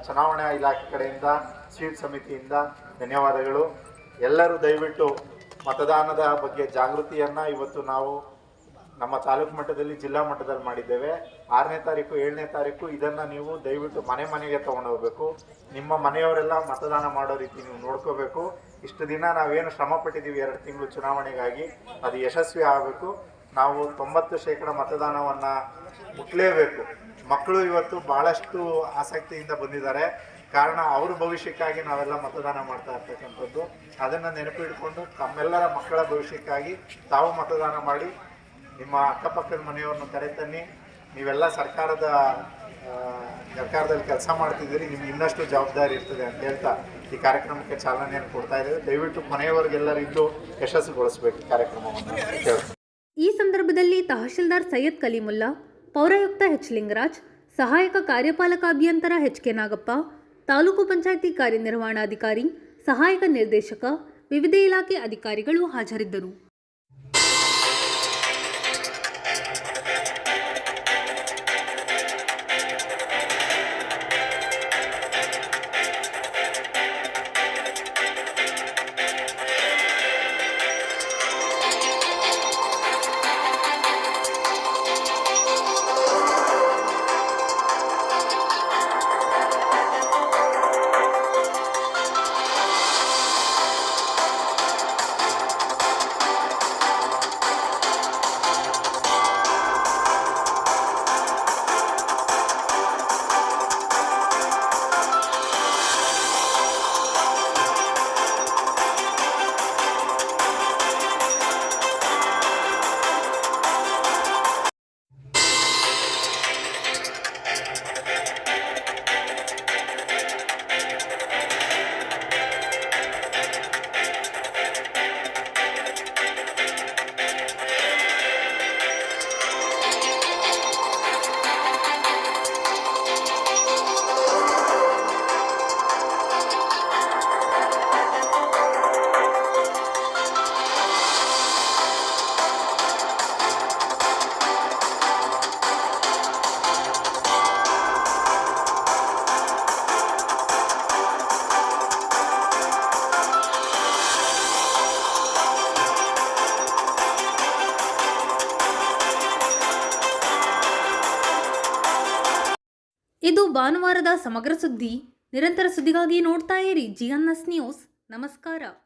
ಚುನಾವಣಾ ಇಲಾಖೆ ಕಡೆಯಿಂದ, ಸ್ವೀಪ್ ಸಮಿತಿಯಿಂದ ಧನ್ಯವಾದಗಳು. ಎಲ್ಲರೂ ದಯವಿಟ್ಟು ಮತದಾನದ ಬಗ್ಗೆ ಜಾಗೃತಿಯನ್ನು ಇವತ್ತು ನಾವು ನಮ್ಮ ತಾಲೂಕು ಮಟ್ಟದಲ್ಲಿ, ಜಿಲ್ಲಾ ಮಟ್ಟದಲ್ಲಿ ಮಾಡಿದ್ದೇವೆ. 6ನೇ ತಾರೀಕು 7ನೇ ತಾರೀಕು ಇದನ್ನು ನೀವು ದಯವಿಟ್ಟು ಮನೆಗೆ ತೊಗೊಂಡೋಗ್ಬೇಕು. ನಿಮ್ಮ ಮನೆಯವರೆಲ್ಲ ಮತದಾನ ಮಾಡೋ ರೀತಿ ನೀವು ನೋಡ್ಕೋಬೇಕು. ಇಷ್ಟು ದಿನ ನಾವೇನು ಶ್ರಮ ಪಟ್ಟಿದ್ದೀವಿ 2 ತಿಂಗಳು ಚುನಾವಣೆಗಾಗಿ, ಅದು ಯಶಸ್ವಿ ಆಗಬೇಕು. ನಾವು 90% ಮತದಾನವನ್ನು ಮುಟ್ಲೇಬೇಕು. ಮಕ್ಕಳು ಇವತ್ತು ಭಾಳಷ್ಟು ಆಸಕ್ತಿಯಿಂದ ಬಂದಿದ್ದಾರೆ. ಕಾರಣ ಅವ್ರ ಭವಿಷ್ಯಕ್ಕಾಗಿ ನಾವೆಲ್ಲ ಮತದಾನ ಮಾಡ್ತಾ ಇರ್ತಕ್ಕಂಥದ್ದು. ಅದನ್ನು ನೆನಪಿಟ್ಕೊಂಡು ತಮ್ಮೆಲ್ಲರ ಮಕ್ಕಳ ಭವಿಷ್ಯಕ್ಕಾಗಿ ತಾವು ಮತದಾನ ಮಾಡಿ, ನಿಮ್ಮ ಅಕ್ಕಪಕ್ಕದ ಮನೆಯವ್ರನ್ನ ಕರೆತನ್ನಿ. ನೀವೆಲ್ಲ ಸರ್ಕಾರದಲ್ಲಿ ಕೆಲಸ ಮಾಡ್ತಿದ್ದೀರಿ, ನಿಮ್ಗೆ ಇನ್ನಷ್ಟು ಜವಾಬ್ದಾರಿ ಇರ್ತದೆ ಅಂತ ಹೇಳ್ತಾ ಈ ಕಾರ್ಯಕ್ರಮಕ್ಕೆ ಚಾಲನೆಯನ್ನು ಕೊಡ್ತಾ ಇದ್ದೇವೆ. ದಯವಿಟ್ಟು ಮನೆಯವರಿಗೆಲ್ಲರಿದ್ದು ಯಶಸ್ವಿಗೊಳಿಸಬೇಕು ಕಾರ್ಯಕ್ರಮವನ್ನು ಹೇಳ್ತೀನಿ. ಈ ಸಂದರ್ಭದಲ್ಲಿ ತಹಶೀಲ್ದಾರ್ ಸೈಯದ್ ಕಲೀಮುಲ್ಲಾ, ಪೌರಾಯುಕ್ತ ಎಚ್ ಲಿಂಗರಾಜ್, ಸಹಾಯಕ ಕಾರ್ಯಪಾಲಕ ಅಭಿಯಂತರ ಎಚ್ ಕೆ ನಾಗಪ್ಪ, ತಾಲೂಕು ಪಂಚಾಯಿತಿ ಕಾರ್ಯನಿರ್ವಹಣಾಧಿಕಾರಿ, ಸಹಾಯಕ ನಿರ್ದೇಶಕ, ವಿವಿಧ ಇಲಾಖೆ ಅಧಿಕಾರಿಗಳು ಹಾಜರಿದ್ದರು. ಭಾನುವಾರದ ಸಮಗ್ರ ಸುದ್ದಿ. ನಿರಂತರ ಸುದ್ದಿಗಾಗಿ ನೋಡ್ತಾ ಇರಿ GNS ನ್ಯೂಸ್. ನಮಸ್ಕಾರ.